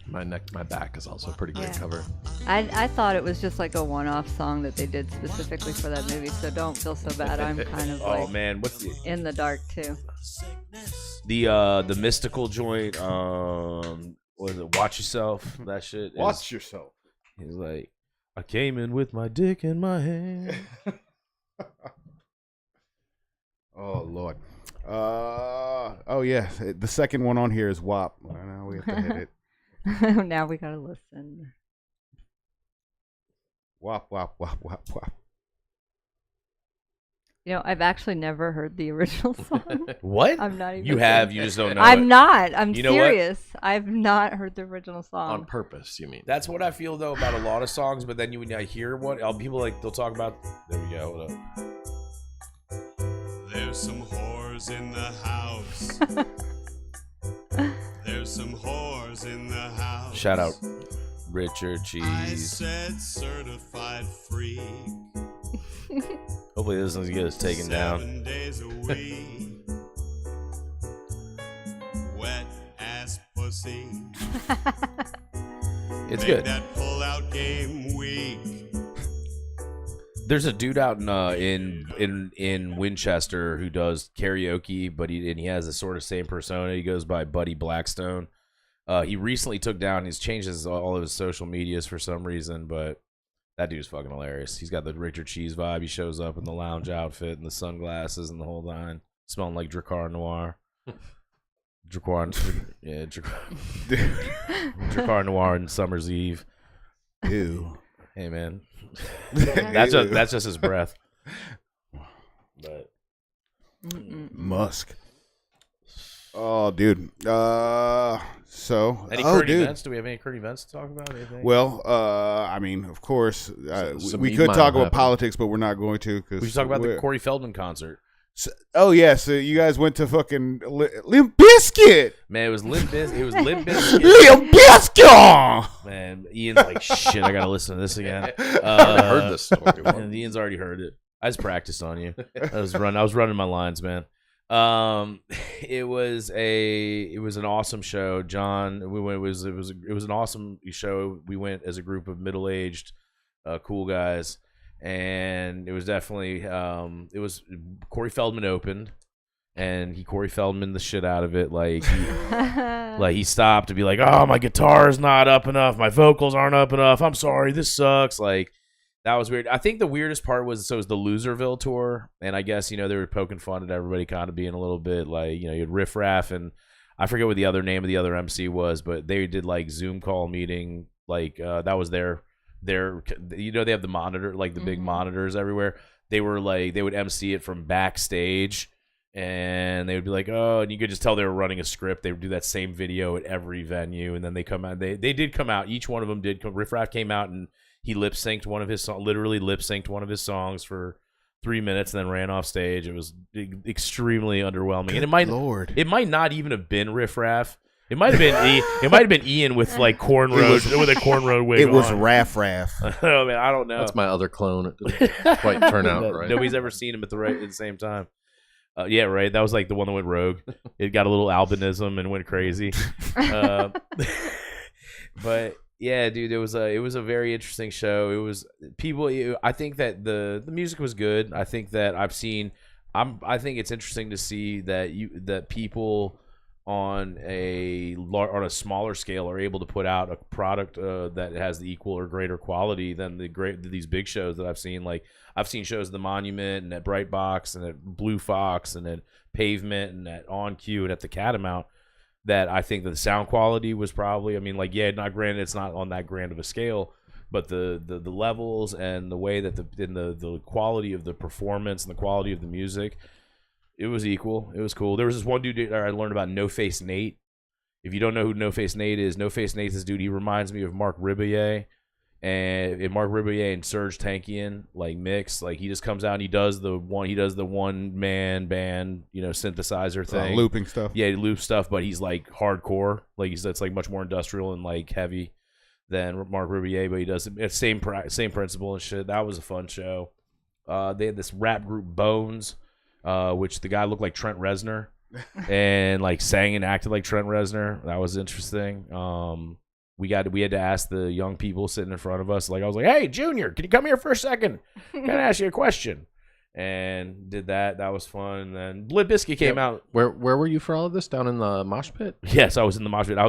My back is also a pretty great Yeah. cover. I thought it was just like a one-off song that they did specifically for that movie, so don't feel so bad. I'm kind of Oh like man, what's the in the dark too. Sickness. The mystical joint. What is it? Watch Yourself. That shit. Watch yourself. He's like, I came in with my dick in my hand. Oh Lord. Oh yeah. The second one on here is WAP. Now we have to hit it. Now we gotta listen. WAP, WAP, WAP, WAP, WAP. You know, I've actually never heard the original song. What? I'm not even. You have. You just don't know. I'm it. not. I'm You know what? serious. I've not heard the original song. On purpose, you mean? That's what I feel though about a lot of songs. But then when I hear one, people like they'll talk about. There we go. Hold up. There's some whores in the house. There's some whores in the house. Shout out Richard I Cheese. said certified freak. Hopefully this doesn't get us taken down. 7 days a week. Wet ass pussy. It's Make good. that pull-out game weak. There's a dude out in Winchester who does karaoke, but he has the sort of same persona. He goes by Buddy Blackstone. He recently took down. He's changed all of his social medias for some reason, but that dude's fucking hilarious. He's got the Richard Cheese vibe. He shows up in the lounge outfit and the sunglasses and the whole nine, smelling like Dracar Noir. Dracar Noir and Summer's Eve. Ew. Hey man, that's just his breath. But Musk. Oh, dude. So. any oh, current dude. events? Do we have any current events to talk about? Anything? Well, I mean, of course, Some we meat could might talk about happen. politics, but we're not going to. Cause we should talk about the we're- Corey Feldman concert. Oh yeah, so you guys went to fucking Limp Bizkit. Man, it was Limp Bizkit. It was Limp Bizkit. Limp Bizkit. Man, Ian's like, shit, I gotta listen to this again. I heard this story. And Ian's already heard it. I just practiced on you. I was running my lines, man. It was an awesome show. John, we went. It was an awesome show. We went as a group of middle-aged, cool guys, and it was definitely it was Corey Feldman opened, and Corey Feldman the shit out of it. Like he stopped to be like, oh, my guitar's not up enough, my vocals aren't up enough. I'm sorry, this sucks. Like. That was weird. I think the weirdest part was it was the Loserville tour, and I guess they were poking fun at everybody kind of being a little bit like you had Riff Raff, and I forget what the other name of the other MC was, but they did like Zoom call meeting, like that was their they have the monitor, like the big monitors everywhere. They would MC it from backstage, and they would be like, oh, and you could just tell they were running a script. They would do that same video at every venue, and then they come out. They did come out. Each one of them did. Riff Raff came out and. He lip-synced one of his songs, literally lip-synced one of his songs for 3 minutes and then ran off stage. It was extremely underwhelming. And it might not even have been Riff Raff. It might have been Ian with like cornrows with a cornrow wig. It was on. Raff Raff. Oh man, I don't know. That's my other clone. It didn't quite turn out right. Nobody's ever seen him at the same time. Yeah, right. That was like the one that went rogue. It got a little albinism and went crazy. But yeah, dude, it was a very interesting show. It was I think that the music was good. I think that I think it's interesting to see that people on a smaller scale are able to put out a product that has the equal or greater quality than these big shows that I've seen. Like I've seen shows at the Monument and at Bright Box and at Blue Fox and at Pavement and at On Cue and at the Catamount. That I think that the sound quality was probably, not granted, it's not on that grand of a scale, but the levels and the way that the quality of the performance and the quality of the music, it was equal. It was cool. There was this one dude I learned about, No Face Nate. If you don't know who No Face Nate is Nate's this dude. He reminds me of Mark Ribeillet. And Mark Ribeillet and Serge Tankian like mix, like he just comes out and he does the one man band, synthesizer thing, Looping stuff. Yeah, he loops stuff, but he's like hardcore, like it's like much more industrial and like heavy than Mark Ribeillet, but he does it same principle and shit. That was a fun show. They had this rap group Bones, which the guy looked like Trent Reznor and like sang and acted like Trent Reznor. That was interesting. We had to ask the young people sitting in front of us. Like I was like, "Hey, Junior, can you come here for a second? Can I ask you a question?" and did that. That was fun. And then Limp Bizkit came out. Where were you for all of this? Down in the mosh pit? Yes, I was in the mosh pit. I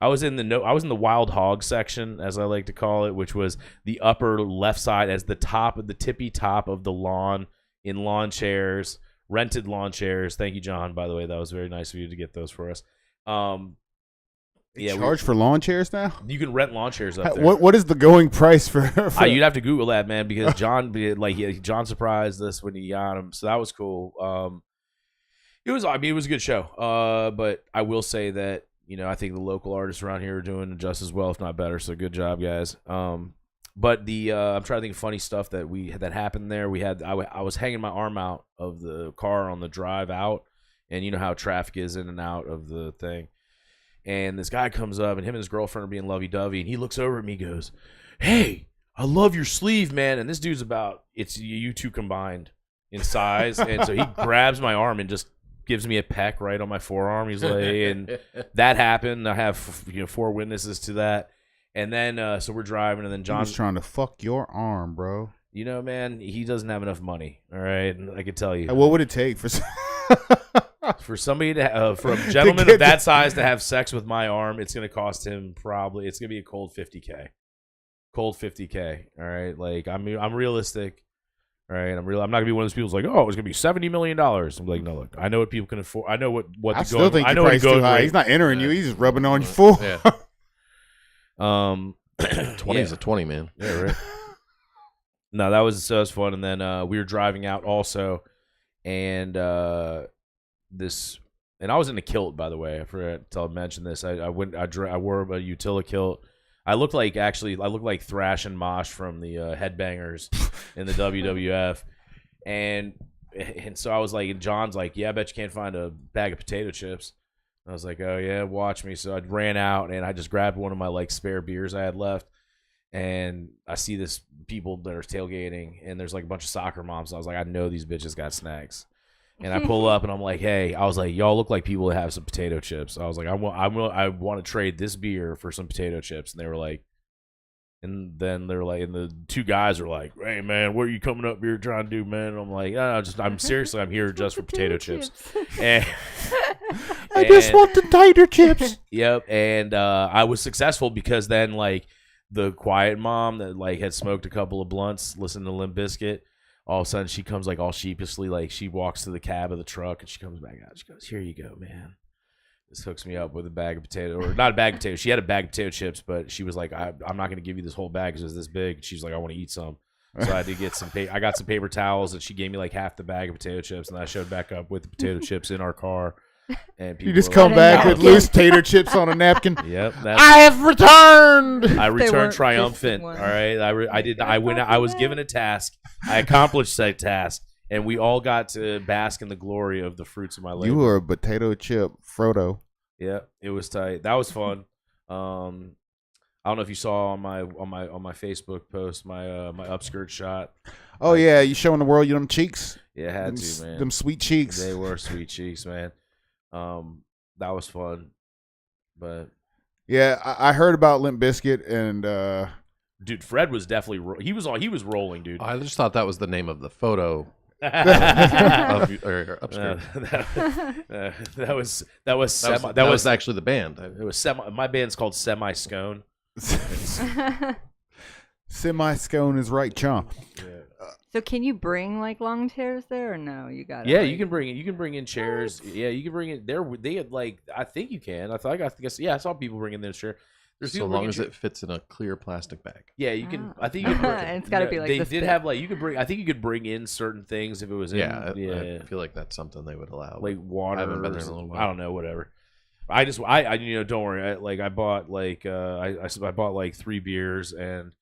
was in the wild hog section, as I like to call it, which was the upper left side as the top of the tippy top of the lawn, in lawn chairs, rented lawn chairs. Thank you, John, by the way. That was very nice of you to get those for us. Yeah, charge for lawn chairs now? You can rent lawn chairs up there. What is the going price for You'd have to Google that, man, because John surprised us when he got him, so that was cool. It was a good show. But I will say that, I think the local artists around here are doing just as well, if not better. So good job, guys. But I'm trying to think of funny stuff that happened there. I was hanging my arm out of the car on the drive out, and you know how traffic is in and out of the thing. And this guy comes up, and him and his girlfriend are being lovey-dovey, and he looks over at me and goes, "Hey, I love your sleeve, man." And this dude's it's you two combined in size. And so he grabs my arm and just gives me a peck right on my forearm. He's like, and that happened. I have 4 witnesses to that. And then so we're driving, and then John's He's trying to fuck your arm, bro. Man, he doesn't have enough money. All right, I can tell you. What would it take for for somebody to for a gentleman of that size to have sex with my arm? It's going to cost him it's going to be a cold $50K. Cold $50K. All right, like I'm realistic. All right, I'm not gonna be one of those people who's like, oh, it's gonna be $70 million. I'm like, no, look, I know what people can afford. I know what I still think the price too high. He's not entering you. He's just rubbing on you full. Yeah. 20 is a 20, man. Yeah, right. No, that was fun. And then we were driving out also, and I was in a kilt, by the way. I forgot to mention this. I wore a utility kilt. I looked like Thrash and Mosh from the Headbangers in the WWF, and so I was like, and John's like, yeah, I bet you can't find a bag of potato chips. I was like, oh yeah, watch me. So I ran out and I just grabbed one of my spare beers I had left, and I see this people that are tailgating, and there's a bunch of soccer moms. I was like, I know these bitches got snacks. And I pull up and I'm like, hey, I was like, y'all look like people that have some potato chips. I was like, I want to trade this beer for some potato chips. And they were like, and then they're like, and the 2 guys are like, hey man, what are you coming up here trying to do, man? And I'm like, I'm here just for potato chips. And I just want the tighter chips. Yep. And I was successful because then the quiet mom that had smoked a couple of blunts, listened to Limp Bizkit, all of a sudden she comes all sheepishly, she walks to the cab of the truck and she comes back out. She goes, here you go, man. This hooks me up with a bag of potato, or not a bag of potatoes. She had a bag of potato chips, but she was like, I'm not going to give you this whole bag because it's this big. She's like, I want to eat some. So I had to get some I got some paper towels, and she gave me half the bag of potato chips, and I showed back up with the potato chips in our car. And you just come back with loose tater chips on a napkin. Yep. I have returned. I returned triumphant. All right. I went out. I was given a task. I accomplished that task, and we all got to bask in the glory of the fruits of my labor. You were a potato chip Frodo. Yeah, it was tight. That was fun. I don't know if you saw on my Facebook post my upskirt shot. Oh yeah, you showing the world them cheeks? Yeah, I had to, man. Them sweet cheeks. They were sweet cheeks, man. That was fun, but yeah, I heard about Limp Bizkit, and dude, Fred was definitely he was rolling, dude. I just thought that was the name of the photo. That was actually the band. It was my band's called Semi Scone. Semi Scone is right, chomp. Yeah. So can you bring long chairs there, or no? You got yeah, you can bring in chairs. What? Yeah, you can bring in there. They had I think you can. I saw people bring in their chair. There's so long as it fits in a clear plastic bag. Yeah, you can. I think you can. And it's got to be they this did thick. have you could bring. I think you could bring in certain things if it was. I feel like that's something they would allow. Water. I haven't been there in a little while. I don't know. Whatever. I don't worry. I bought I bought 3 beers, and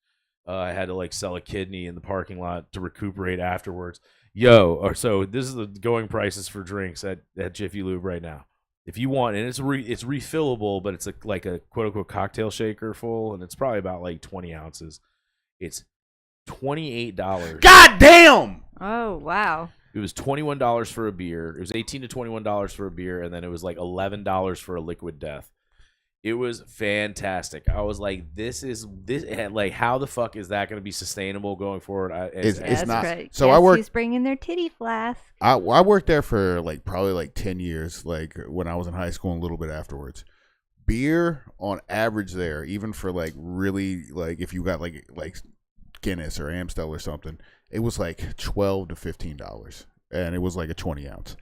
I had to sell a kidney in the parking lot to recuperate afterwards. So this is the going prices for drinks at Jiffy Lube right now. If you want, and it's refillable, but it's a quote unquote cocktail shaker full, and it's probably about 20 ounces. It's $28. God damn! Oh wow! It was $21 for a beer. It was $18 to $21 for a beer, and then it was $11 for a Liquid Death. It was fantastic. I was like, this. Like, how the fuck is that going to be sustainable going forward? It's That's not. right. So Guess I worked. who's bringing their titty flask? I worked there for like probably like 10 years, like when I was in high school and a little bit afterwards. Beer on average there, even for like really like if you got like Guinness or Amstel or something, it was like $12 to $15, and it was like a 20 ounce.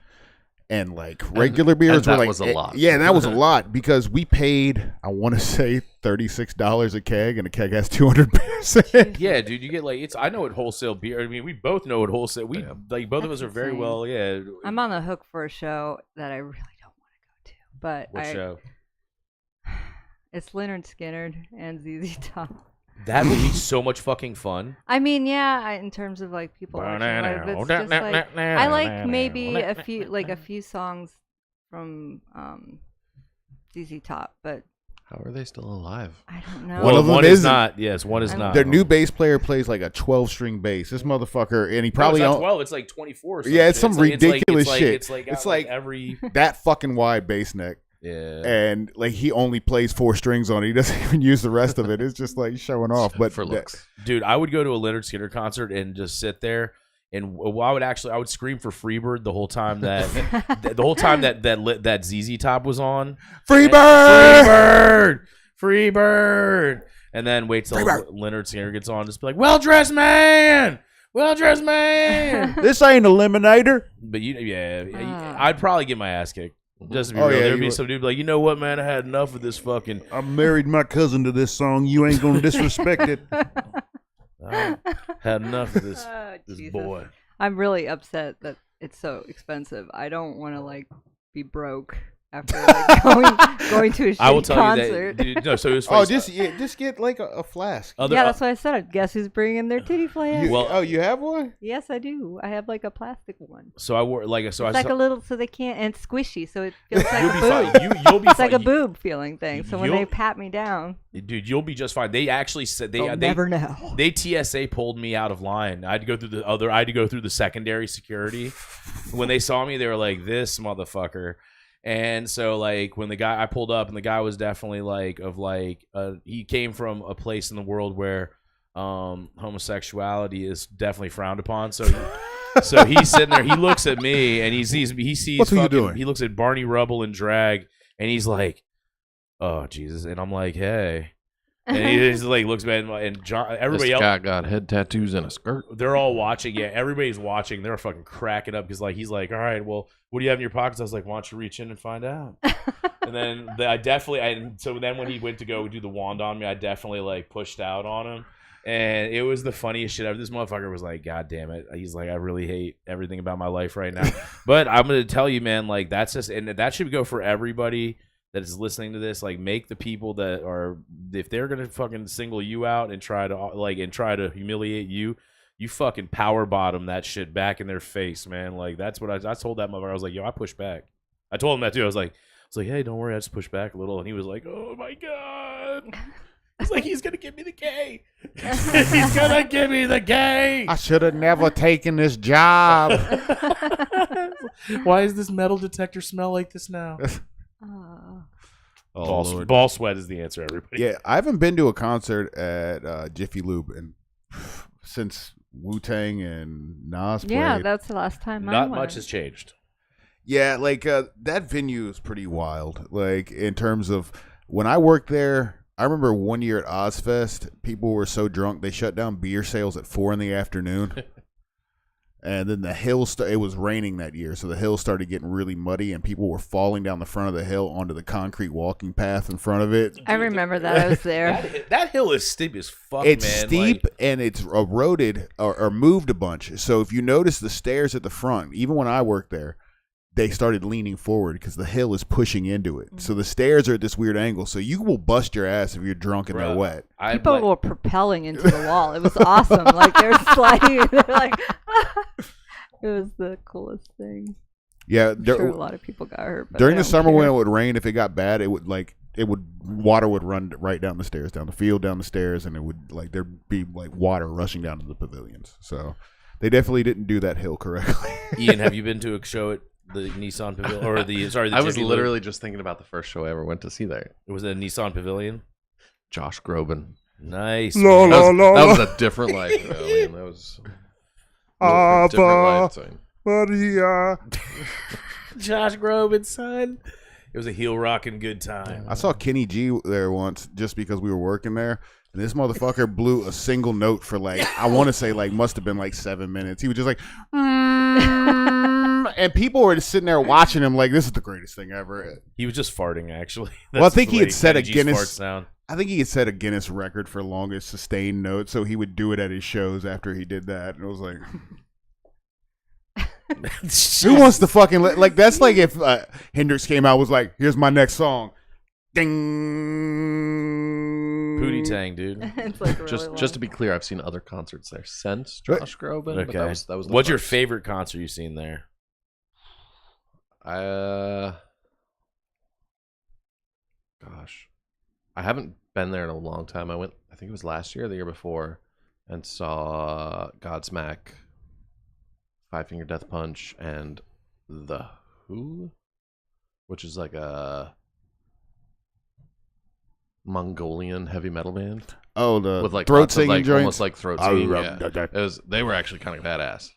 And like regular beers were that like was a lot. Yeah, that was a lot because we paid, I want to say $36 a keg, and a keg has 200 beers in it. Yeah, dude, you get like I know what wholesale beer. I mean, we both know what wholesale. We like both of us That's are very insane. well. Yeah. I'm on the hook for a show that I really don't want to go to, but What show? it's Leonard Skinner and ZZ Top. That would be so much fucking fun. I mean, yeah, in terms of like people watching live, it's just like I like maybe a few songs from ZZ Top, but How are they still alive? I don't know. One of them one is isn't. not. Yes, one is not. Their new bass player plays like a 12-string bass. This motherfucker, and he probably no, it's own- not 12. It's like 24. Or Yeah, it's some some shit. ridiculous shit. It's like It's got, like- every. that fucking wide bass neck. Yeah. And like he only plays 4 strings on it. He doesn't even use the rest of it. It's just like showing off. But For looks. Dude, I would go to a Leonard Skinner concert and just sit there, and I would scream for Freebird the whole time that that ZZ Top was on. Freebird! Freebird, and then wait till Leonard Skinner gets on, just be like, "Well dressed man, well dressed man." This ain't Eliminator. But I'd probably get my ass kicked. Just to be Oh, real, yeah, there'd you be would. some dude be like, you know what, man, I had enough of this fucking. I married my cousin to this song. You ain't gonna disrespect it. I had enough of this Oh, this Jesus. boy. I'm really upset that it's so expensive. I don't want to like be broke after like going to a I will shitty tell concert. you that. Dude, no, so it was funny. Oh, just get like a flask. Other, Yeah, that's what I said. Guess who's bringing their titty flask? Well- you have one? Yes, I do. I have like a plastic one. so I wore like so It's I like saw, a little, so they can't, and it's squishy, so it feels like you'll a be boob. fine. You'll be It's fine. like a boob feeling thing. So when they you'll- pat me down, Dude, you'll be just fine. They actually said they'll never know. They TSA pulled me out of line. I had to go through the secondary security. When they saw me, they were like, "This motherfucker." And so, like, when I pulled up, and the guy was definitely he came from a place in the world where homosexuality is definitely frowned upon. So he's sitting there. He looks at me, and he sees What's who you doing? He looks at Barney Rubble in drag, and he's like, "Oh Jesus!" And I'm like, "Hey." And he just like looks bad, and John, everybody This else, guy got head tattoos and a skirt. they're all watching. Yeah, everybody's watching. They're fucking cracking up because like he's like, "All right, well, what do you have in your pockets?" I was like, "Why don't you reach in and find out?" And then so then when he went to go do the wand on me, I definitely like pushed out on him, and it was the funniest shit ever. This motherfucker was like, "God damn it!" He's like, "I really hate everything about my life right now." But I'm gonna tell you, man, like that's just, and that should go for everybody that is listening to this. Like, make the people that are, if they're gonna fucking single you out and try to humiliate you, you fucking power bottom that shit back in their face, man. Like, that's what I told that motherfucker. I was like, yo, I push back. I told him that too. I was like, hey, don't worry, I just push back a little. And he was like, oh my god. He's like, he's gonna give me the gay. He's gonna give me the gay. I should have never taken this job. Why does this metal detector smell like this now? Ball sweat is the answer, everybody. Yeah, I haven't been to a concert at Jiffy Lube since Wu-Tang and Nas played. Yeah, that's the last time I Not went. much has changed. Yeah, like that venue is pretty wild. Like in terms of when I worked there, I remember one year at Ozfest, people were so drunk they shut down beer sales at 4 p.m. And then the hill, it was raining that year, so the hill started getting really muddy, and people were falling down the front of the hill onto the concrete walking path in front of it. I remember that. I was there. That hill is steep as fuck, It's man. steep and it's eroded or moved a bunch. So if you notice the stairs at the front, even when I worked there, they started leaning forward because the hill is pushing into it. So the stairs are at this weird angle. So you will bust your ass if you're drunk and they're wet. People were propelling into the wall. It was awesome. Like they're sliding. They're like, it was the coolest thing. Yeah, I'm sure a lot of people got hurt. But during I the don't summer care. when it would rain, if it got bad, water would run right down the stairs, down the field, down the stairs, and it would there'd be water rushing down to the pavilions. So they definitely didn't do that hill correctly. Ian, have you been to a show at The Nissan Pavilion, or the I was Jimmy Lou? literally just thinking about the first show I ever went to see there. Was it a Nissan Pavilion? Josh Groban. Nice. La, man. la, That was a different life. Man. That was a different life. So. Maria. Josh Groban's son. It was a heel rocking good time. I saw Kenny G there once just because we were working there. And this motherfucker blew a single note for like, I want to say like must have been like 7 minutes. He was just like, and people were just sitting there watching him like, this is the greatest thing ever. He was just farting, actually. Well, I think he had set a Kenny G's fart Guinness. sound. I think he had set a Guinness record for longest sustained note, so he would do it at his shows after he did that. And it was like, who wants to fucking like? That's like if Hendrix came out was like, here's my next song, ding, Pootie Tang, dude. It's like really long. Just to be clear, I've seen other concerts there since Josh Groban. Okay. But that was the What's your first. favorite concert you've seen there? Gosh, I haven't been there in a long time. I went, I think it was last year or the year before, and saw Godsmack, Five Finger Death Punch, and The Who, which is like a Mongolian heavy metal band oh, the with like throat lots of, singing like, joints. almost like throat singing. Yeah. They were actually kind of badass.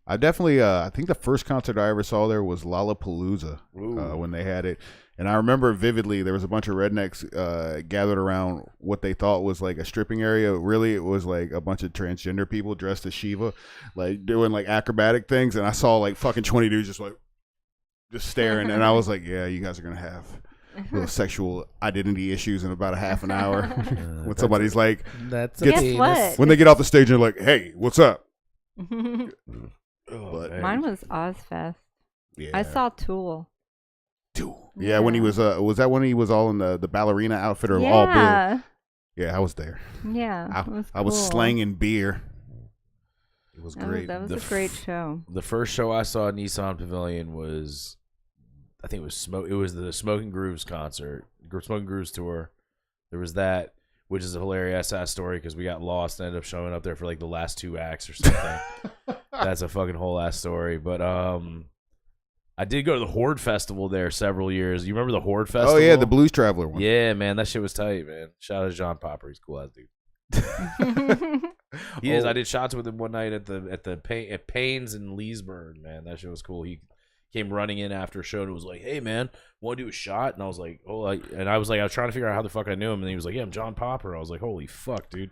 I definitely, I think the first concert I ever saw there was Lollapalooza when they had it. And I remember vividly there was a bunch of rednecks gathered around what they thought was like a stripping area. Really, it was like a bunch of transgender people dressed as Shiva, like doing like acrobatic things. And I saw like fucking 20 dudes just staring. And I was like, yeah, you guys are going to have little sexual identity issues in about a half an hour. When somebody's like, That's Guess what? when they get off the stage, they're like, hey, what's up? Oh, But- man. Mine was Ozfest. Yeah. I saw Tool. Yeah, when he was that when he was all in the ballerina outfit or all blue? Yeah. Yeah, I was there. Yeah. I was cool. slanging beer. It was great. That was The a great show. The first show I saw at Nissan Pavilion was, I think it was the Smoking Grooves concert, Smoking Grooves tour. There was that, which is a hilarious ass story because we got lost and ended up showing up there for like the last 2 acts or something. That's a fucking whole ass story. But I did go to the Horde Festival there several years. You remember the Horde Festival? Oh yeah, the Blues Traveler one. Yeah, man, that shit was tight, man. Shout out to John Popper, he's a cool ass dude. He is. I did shots with him one night at Payne's in Leesburg, man. That shit was cool. He came running in after a show and was like, "Hey, man, want to do a shot?" And I was like, "Oh," I was trying to figure out how the fuck I knew him, and he was like, "Yeah, I'm John Popper." I was like, "Holy fuck, dude!"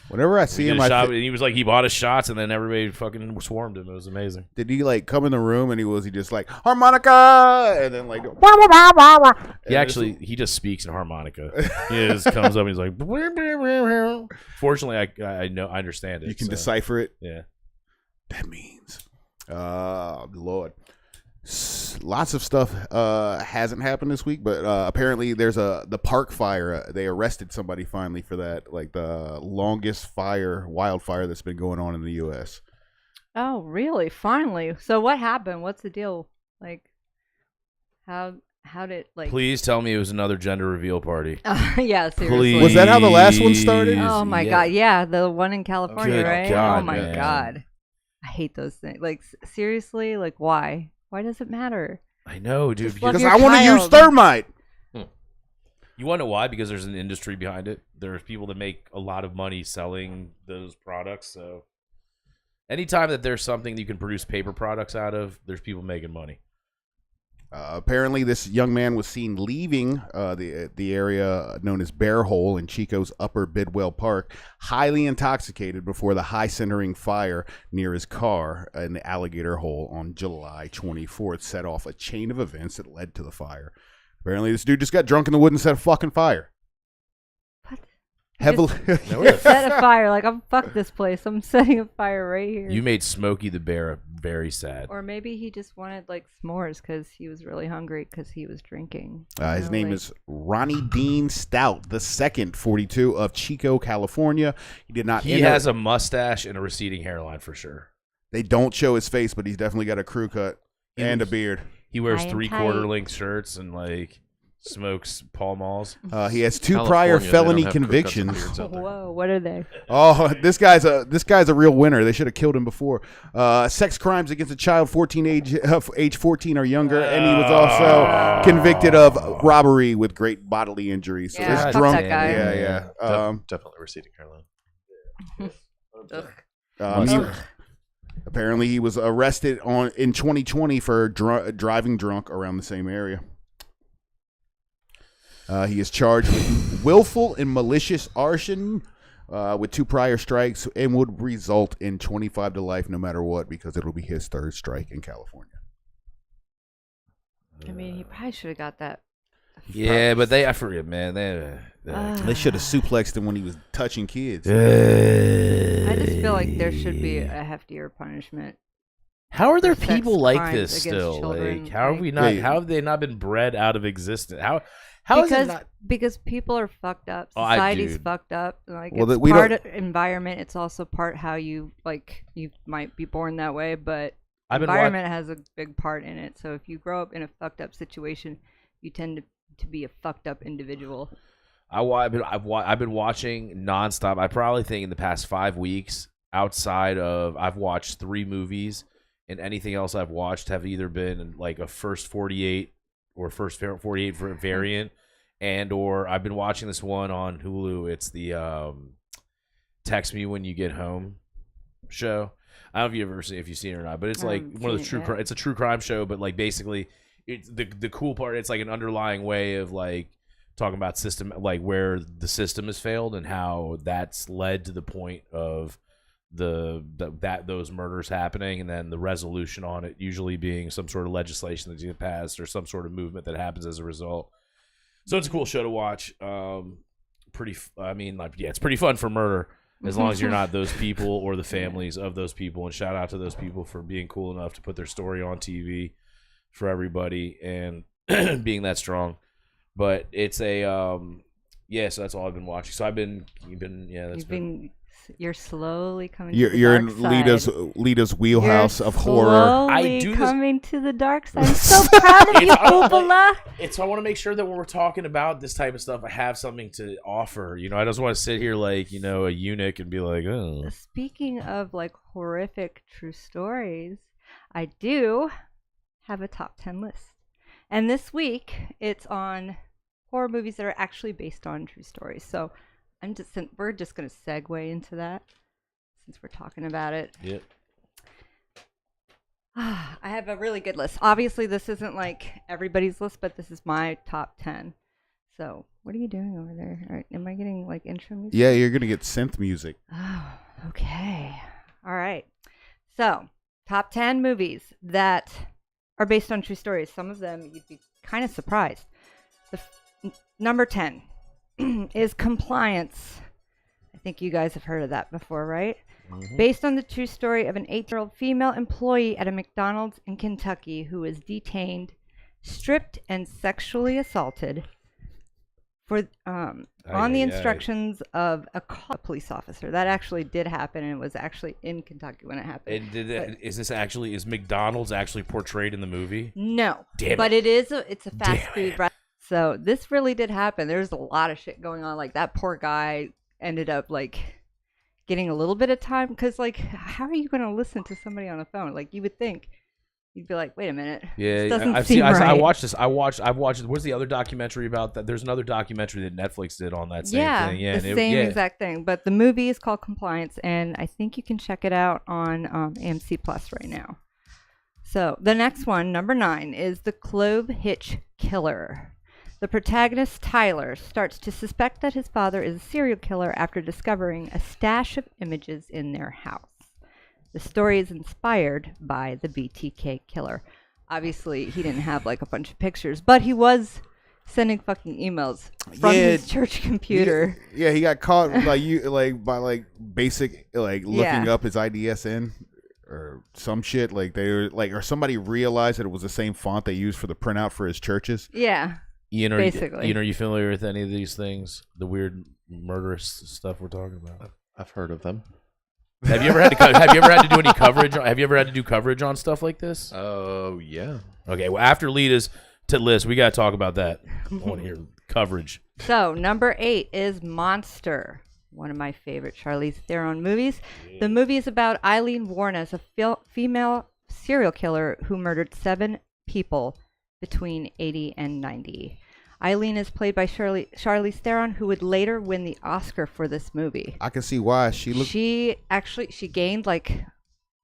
Whenever I see He him, did a shot, and he was like, he bought his shots, and then everybody fucking swarmed him. It was amazing. did he like come in the room and he just like harmonica and then like He just speaks in harmonica. He just comes up and he's like, fortunately, I understand it. you can so, decipher it. Yeah. That means, Lord. Lots of stuff hasn't happened this week, but apparently there's the park fire. They arrested somebody finally for that, like the longest wildfire that's been going on in the U.S. Oh, really? Finally. So what happened? What's the deal? Like, how did like? Please tell me it was another gender reveal party. Yeah, seriously. Please. Was that how the last one started? Oh my god, yeah, the one in California, Good right? God, oh my man. god, I hate those things. Like seriously, like why? Why does it matter? I know, dude. Just love Because your I want to use child. thermite. You want to know why? Because there's an industry behind it. There's people that make a lot of money selling those products. So anytime that there's something you can produce paper products out of, there's people making money. Apparently, this young man was seen leaving the area known as Bear Hole in Chico's Upper Bidwell Park, highly intoxicated before the high-centering fire near his car in the Alligator Hole on July 24th set off a chain of events that led to the fire. Apparently, this dude just got drunk in the woods and set a fucking fire. What? Heavily. Just set a fire. Like fuck this place. I'm setting a fire right here. You made Smokey the Bear very sad. Or maybe he just wanted like s'mores because he was really hungry because he was drinking. His You know, name like- is Ronnie Dean Stout, the second, 42, of Chico, California. He did not. He enter- has a mustache and a receding hairline for sure. They don't show his face, but he's definitely got a crew cut and a beard. He wears High and 3/4 tight. length shirts and like smokes Pall Malls. He has 2 prior California, they don't felony have crew cuts and convictions. beards out there. Whoa, what are they? Oh, this guy's a real winner. They should have killed him before. Sex crimes against a child 14 age 14 or younger, and he was also convicted of robbery with great bodily injuries. So Yeah, this fuck drunk, that guy. yeah. Definitely receding hairline. Apparently, he was arrested in 2020 for driving drunk around the same area. He is charged with willful and malicious arson with 2 prior strikes and would result in 25 to life no matter what, because it'll be his 3rd strike in California. I mean, he probably should have got that. Yeah, but I forget, man. They should have suplexed him when he was touching kids. I just feel like there should be a heftier punishment. How are there sex people like crimes this against still? children, Like, how are like- we not? Yeah. How have they not been bred out of existence? How is it not? Because people are fucked up. Oh, Society's dude. fucked up. Like Well, it's we part don't- of environment. It's also part how you might be born that way, but I've been environment has a big part in it. So if you grow up in a fucked up situation, you tend to be a fucked up individual. I've been watching nonstop. I probably think in the past 5 weeks, outside of I've watched 3 movies, and anything else I've watched have either been like a first 48 or first 48 variant, and or I've been watching this one on Hulu. It's the Text Me When You Get Home show. I don't know if you've seen it or not, but it's like one of those true. It's a true crime show, but like basically, it's the cool part. It's like an underlying way of like talking about system, like where the system has failed and how that's led to the point of those murders happening, and then the resolution on it usually being some sort of legislation that gets passed or some sort of movement that happens as a result. So it's a cool show to watch. It's pretty fun for murder, as long as you're not those people or the families of those people. And shout out to those people for being cool enough to put their story on TV for everybody and being that strong. But it's a so that's all I've been watching. So You're slowly coming. You're to the in dark side. Lita's wheelhouse You're of horror. Slowly I do this- coming to the dark side. I'm so proud of you, Bubala. I want to make sure that when we're talking about this type of stuff, I have something to offer. You know, I just want to sit here like, a eunuch and be like, oh. Speaking of like horrific true stories, I do have a top 10 list. And this week it's on horror movies that are actually based on true stories. So we're just going to segue into that since we're talking about it. Yep. I have a really good list. Obviously, this isn't like everybody's list, but this is my top 10. So, what are you doing over there? All right, am I getting like intro music? Yeah, you're gonna get synth music. Oh, okay. All right. So, top 10 movies that are based on true stories. Some of them you'd be kind of surprised. Number 10 is Compliance. I think you guys have heard of that before, right? Mm-hmm. Based on the true story of an 18-year-old female employee at a McDonald's in Kentucky who was detained, stripped, and sexually assaulted for on the instructions of a police officer. That actually did happen, and it was actually in Kentucky when it happened. And is McDonald's actually portrayed in the movie? No, Damn but it. it's a fast Damn food restaurant. So this really did happen. There's a lot of shit going on. Like that poor guy ended up like getting a little bit of time because like how are you going to listen to somebody on a phone? Like you would think you'd be like, wait a minute. Yeah, this doesn't I've seem seen. right. I watched this. I've watched. What's the other documentary about that? There's another documentary that Netflix did on that same thing. Yeah, the same exact thing. But the movie is called Compliance, and I think you can check it out on AMC Plus right now. So the next one, number 9, is The Clove Hitch Killer. The protagonist, Tyler, starts to suspect that his father is a serial killer after discovering a stash of images in their house. The story is inspired by the BTK killer. Obviously, he didn't have like a bunch of pictures, but he was sending fucking emails from his church computer. Yeah, he got caught by basic looking up his IDSN or some shit. Like they were or somebody realized that it was the same font they used for the printout for his churches. Yeah. Basically. Are you familiar with any of these things? The weird murderous stuff we're talking about. I've heard of them. Have you ever had to do any coverage? Have you ever had to do coverage on stuff like this? Oh yeah. Okay. Well, after Lita's to list. We got to talk about that. I want to hear coverage. So, number 8 is Monster, one of my favorite Charlize Theron movies. The movie is about Eileen Warnes, a female serial killer who murdered 7 people between 80 and 90. Eileen is played by Charlize Theron, who would later win the Oscar for this movie. I can see why she looked. She gained like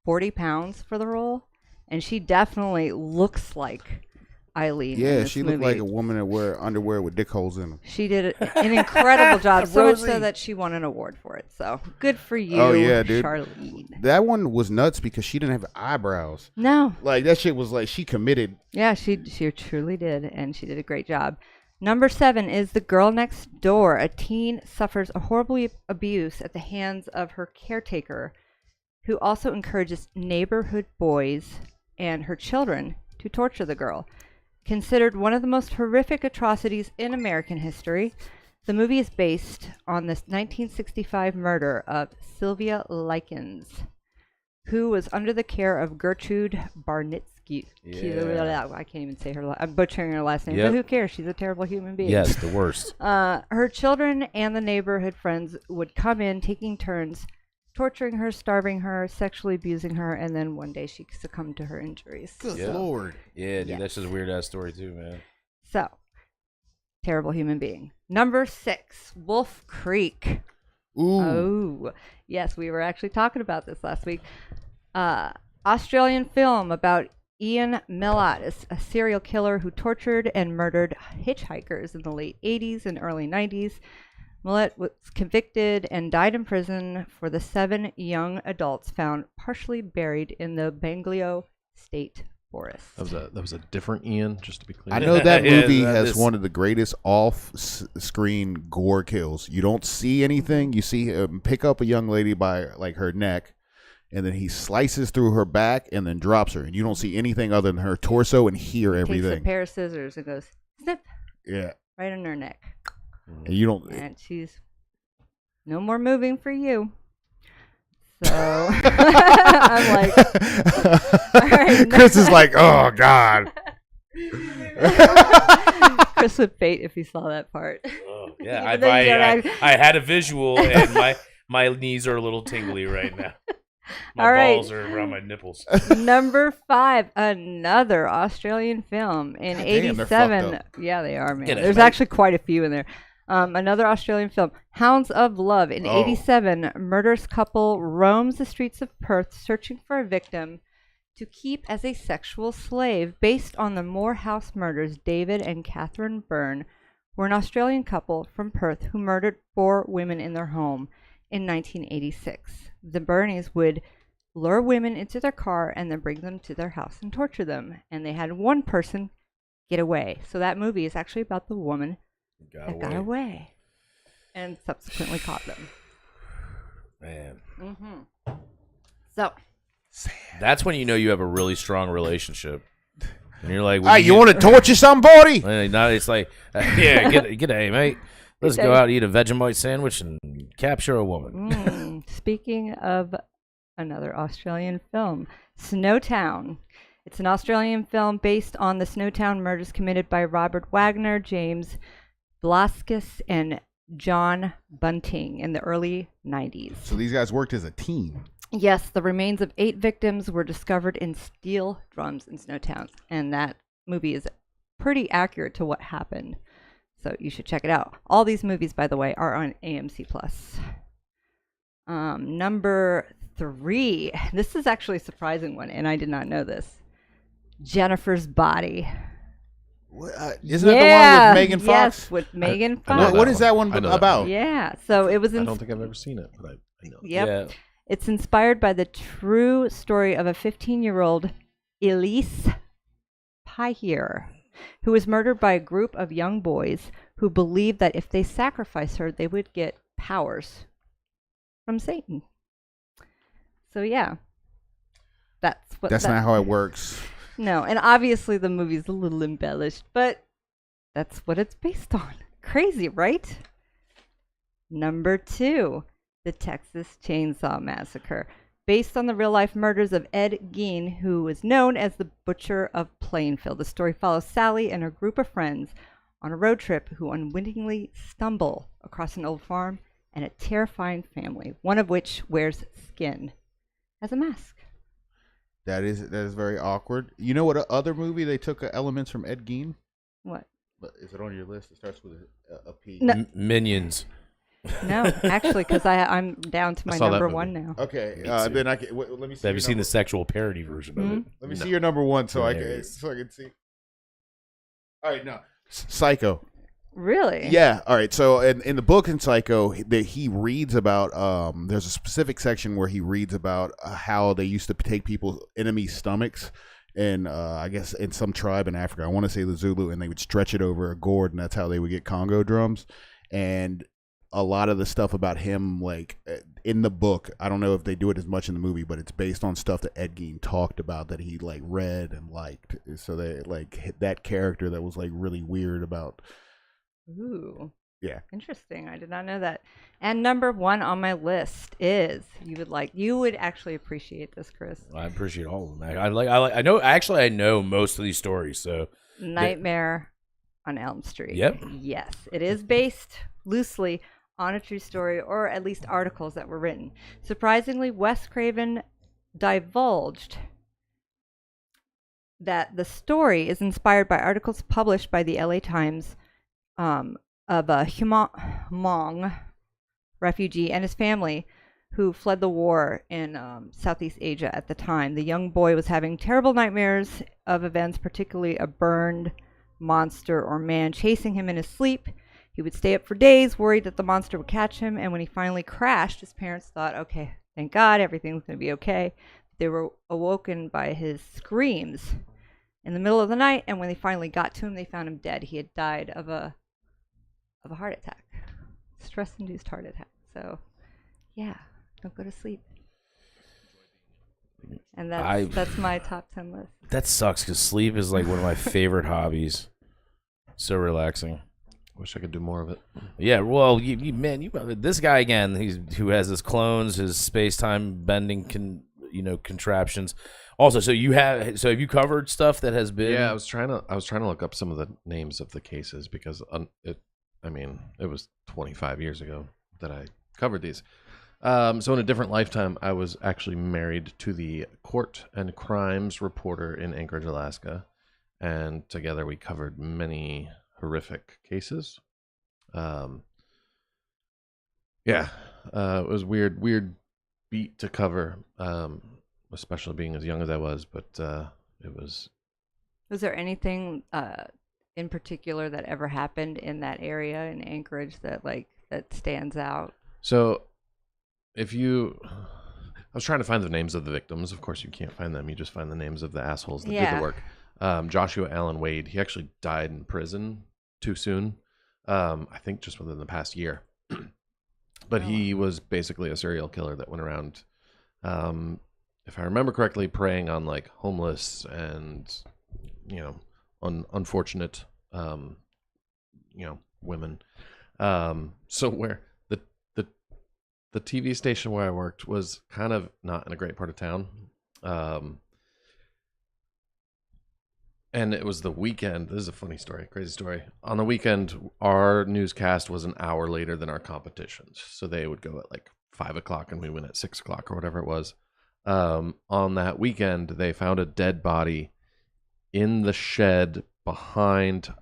40 pounds for the role, and she definitely looks like Eileen. Yeah, in this she looked movie. like a woman that wear underwear with dick holes in them. She did an incredible job, so much Rosie. so that she won an award for it. So good for you, Oh, yeah, dude. Charlene. That one was nuts because she didn't have eyebrows. No, Like that shit was like she committed. yeah, she truly did, and she did a great job. Number 7 is The Girl Next Door. A teen suffers a horrible abuse at the hands of her caretaker, who also encourages neighborhood boys and her children to torture the girl. Considered one of the most horrific atrocities in American history, the movie is based on the 1965 murder of Sylvia Likens, who was under the care of Gertrude Barnitsky. Yeah. I can't even say her. I'm butchering her last name, Yep. but who cares? She's a terrible human being. Yes, the worst. Her children and the neighborhood friends would come in, taking turns torturing her, starving her, sexually abusing her, and then one day she succumbed to her injuries. Good Yeah. lord. Yeah, dude, Yeah. that's just a weird ass story too, man. So, terrible human being. Number 6, Wolf Creek. Ooh. Oh, yes, we were actually talking about this last week. Australian film about Ian Millot, a serial killer who tortured and murdered hitchhikers in the late 80s and early 90s. Millett was convicted and died in prison for the 7 young adults found partially buried in the Banglio State Forest. That was a different Ian, just to be clear. I know that Yeah, movie that has is- one of the greatest off-screen gore kills. You don't see anything. You see him pick up a young lady by like her neck, and then he slices through her back and then drops her, and you don't see anything other than her torso and hear Takes a everything. pair of scissors and goes snip Yeah, right on her neck. and you don't. And she's no more moving for you. So I'm like, all right, Chris is like, oh god. Chris would fate if he saw that part. Oh, yeah, Even though you don't I had a visual, and my knees are a little tingly right now. My All right. balls are around my nipples. Number 5, another Australian film in God damn, they're '87. fucked Yeah, they are, man. Get it, There's mate. actually quite a few in there. Another Australian film, Hounds of Love. In Oh. '87, murderous couple roams the streets of Perth searching for a victim to keep as a sexual slave. Based on the Morehouse murders, David and Catherine Byrne were an Australian couple from Perth who murdered 4 women in their home in 1986. The Burnies would lure women into their car and then bring them to their house and torture them. And they had one person get away. So that movie is actually about the woman that got away and subsequently caught them. Man, So, that's when you know you have a really strong relationship. And you're like, Hey, you want to torture somebody? It's like, yeah, get a mate. Let's go out and eat a Vegemite sandwich and capture a woman. speaking of another Australian film, Snowtown. It's an Australian film based on the Snowtown murders committed by Robert Wagner, James Blaskus, and John Bunting in the early 90s. So these guys worked as a team. Yes, the remains of 8 victims were discovered in steel drums in Snowtown, and that movie is pretty accurate to what happened. So you should check it out. All these movies, by the way, are on AMC Plus. Number 3. This is actually a surprising one, and I did not know this. Jennifer's Body. Isn't that the one with Megan Fox? Yes, with Megan I know Fox. What is that one I know that about? one. Yeah, so it was I in. don't think I've ever seen it, but I know. Yep. Yeah. It's inspired by the true story of a 15-year-old Elise Pahier, who was murdered by a group of young boys who believed that if they sacrificed her, they would get powers from Satan. So yeah, that's what. That's not how it works. No, and obviously the movie's a little embellished, but that's what it's based on. Crazy, right? Number 2, the Texas Chainsaw Massacre. based on the real-life murders of Ed Gein, who was known as the Butcher of Plainfield. The story follows Sally and her group of friends on a road trip who unwittingly stumble across an old farm and a terrifying family, one of which wears skin as a mask. That is very awkward. You know what other movie they took elements from Ed Gein? What? Is it on your list? It starts with a P. No. Minions. No, actually, because I'm down to my saw that number movie. one now. Okay, then I can. Let me see. Have you your seen the number- sexual parody version of it? Let me see your number one, so I can see. All right, no, Psycho. Really? Yeah. All right. So in the book in Psycho, he reads about. There's a specific section where he reads about how they used to take people's enemy stomachs. And I guess in some tribe in Africa, I want to say the Zulu, and they would stretch it over a gourd, and that's how they would get Congo drums. And a lot of the stuff about him, like in the book, I don't know if they do it as much in the movie, but it's based on stuff that Ed Gein talked about that he like read and liked. So they like hit that character that was like really weird about. Ooh. Yeah. Interesting. I did not know that. And number one on my list is you would actually appreciate this, Chris. I appreciate all of them. I know most of these stories. So Nightmare on Elm Street. Yep. Yes, it is based loosely on a true story, or at least articles that were written. Surprisingly, Wes Craven divulged that the story is inspired by articles published by the LA Times of a Hmong refugee and his family who fled the war in Southeast Asia at the time. The young boy was having terrible nightmares of events, particularly a burned monster or man chasing him in his sleep. He would stay up for days, worried that the monster would catch him, and when he finally crashed, his parents thought, okay, thank God, everything's going to be okay. They were awoken by his screams in the middle of the night, and when they finally got to him, they found him dead. He had died of a heart attack, stress-induced heart attack. So, yeah, don't go to sleep. And that's my top 10 list. that sucks because sleep is like one of my favorite hobbies. So relaxing. Wish I could do more of it. Yeah, well, this guy again, who has his clones, his space-time bending contraptions. Also, so have you covered stuff that has been? Yeah, I was trying to look up some of the names of the cases because it was 25 years ago that I covered these. So in a different lifetime, I was actually married to the court and crimes reporter in Anchorage, Alaska, and together we covered many horrific cases. It was weird beat to cover, especially being as young as I was, but it was. Was there anything in particular that ever happened in that area in Anchorage that stands out? So I was trying to find the names of the victims. Of course you can't find them, you just find the names of the assholes that did the work. Joshua Allen Wade, he actually died in prison too soon. I think just within the past year. But he was basically a serial killer that went around, if I remember correctly, preying on like homeless and unfortunate women. So where the TV station where I worked was kind of not in a great part of town. And it was the weekend. This is a funny story, crazy story. On the weekend, our newscast was an hour later than our competitions. So they would go at like 5 o'clock and we went at 6 o'clock or whatever it was. On that weekend, they found a dead body in the shed behind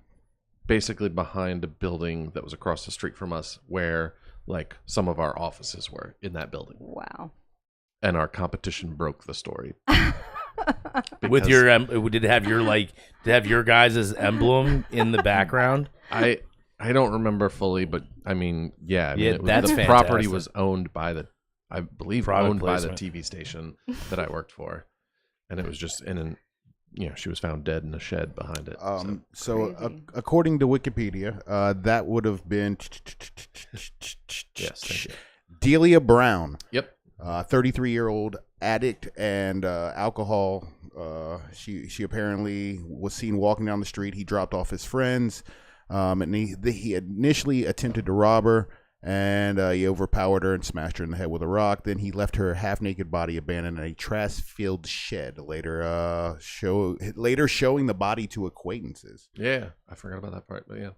a building that was across the street from us where like some of our offices were in that building. Wow. And our competition broke the story. With your did it have your guys' emblem in the background? I don't remember fully, but I mean, that's the property fantastic. was owned by the TV station that I worked for, and it was just she was found dead in a shed behind it. According to Wikipedia, that would have been yes, thank you. Delia Brown. Yep. 33-year-old addict and alcohol. She apparently was seen walking down the street. He dropped off his friends, and he initially attempted to rob her, and he overpowered her and smashed her in the head with a rock. Then he left her half-naked body abandoned in a trash-filled shed. Later showing the body to acquaintances. Yeah, I forgot about that part, but yeah.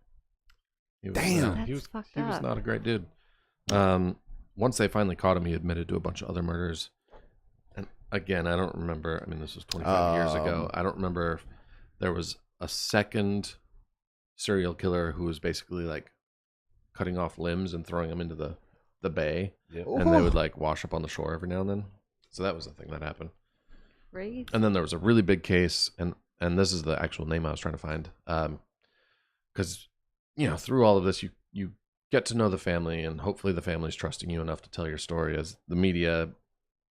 He was, Damn. he was fucked he was up. not a great dude. Once they finally caught him, he admitted to a bunch of other murders. And again, I don't remember. I mean, this was 25 years ago. I don't remember if there was a second serial killer who was basically like cutting off limbs and throwing them into the bay, and they would like wash up on the shore every now and then. So that was the thing that happened. Right. And then there was a really big case, and this is the actual name I was trying to find, because through all of this, you get to know the family, and hopefully the family's trusting you enough to tell your story, as the media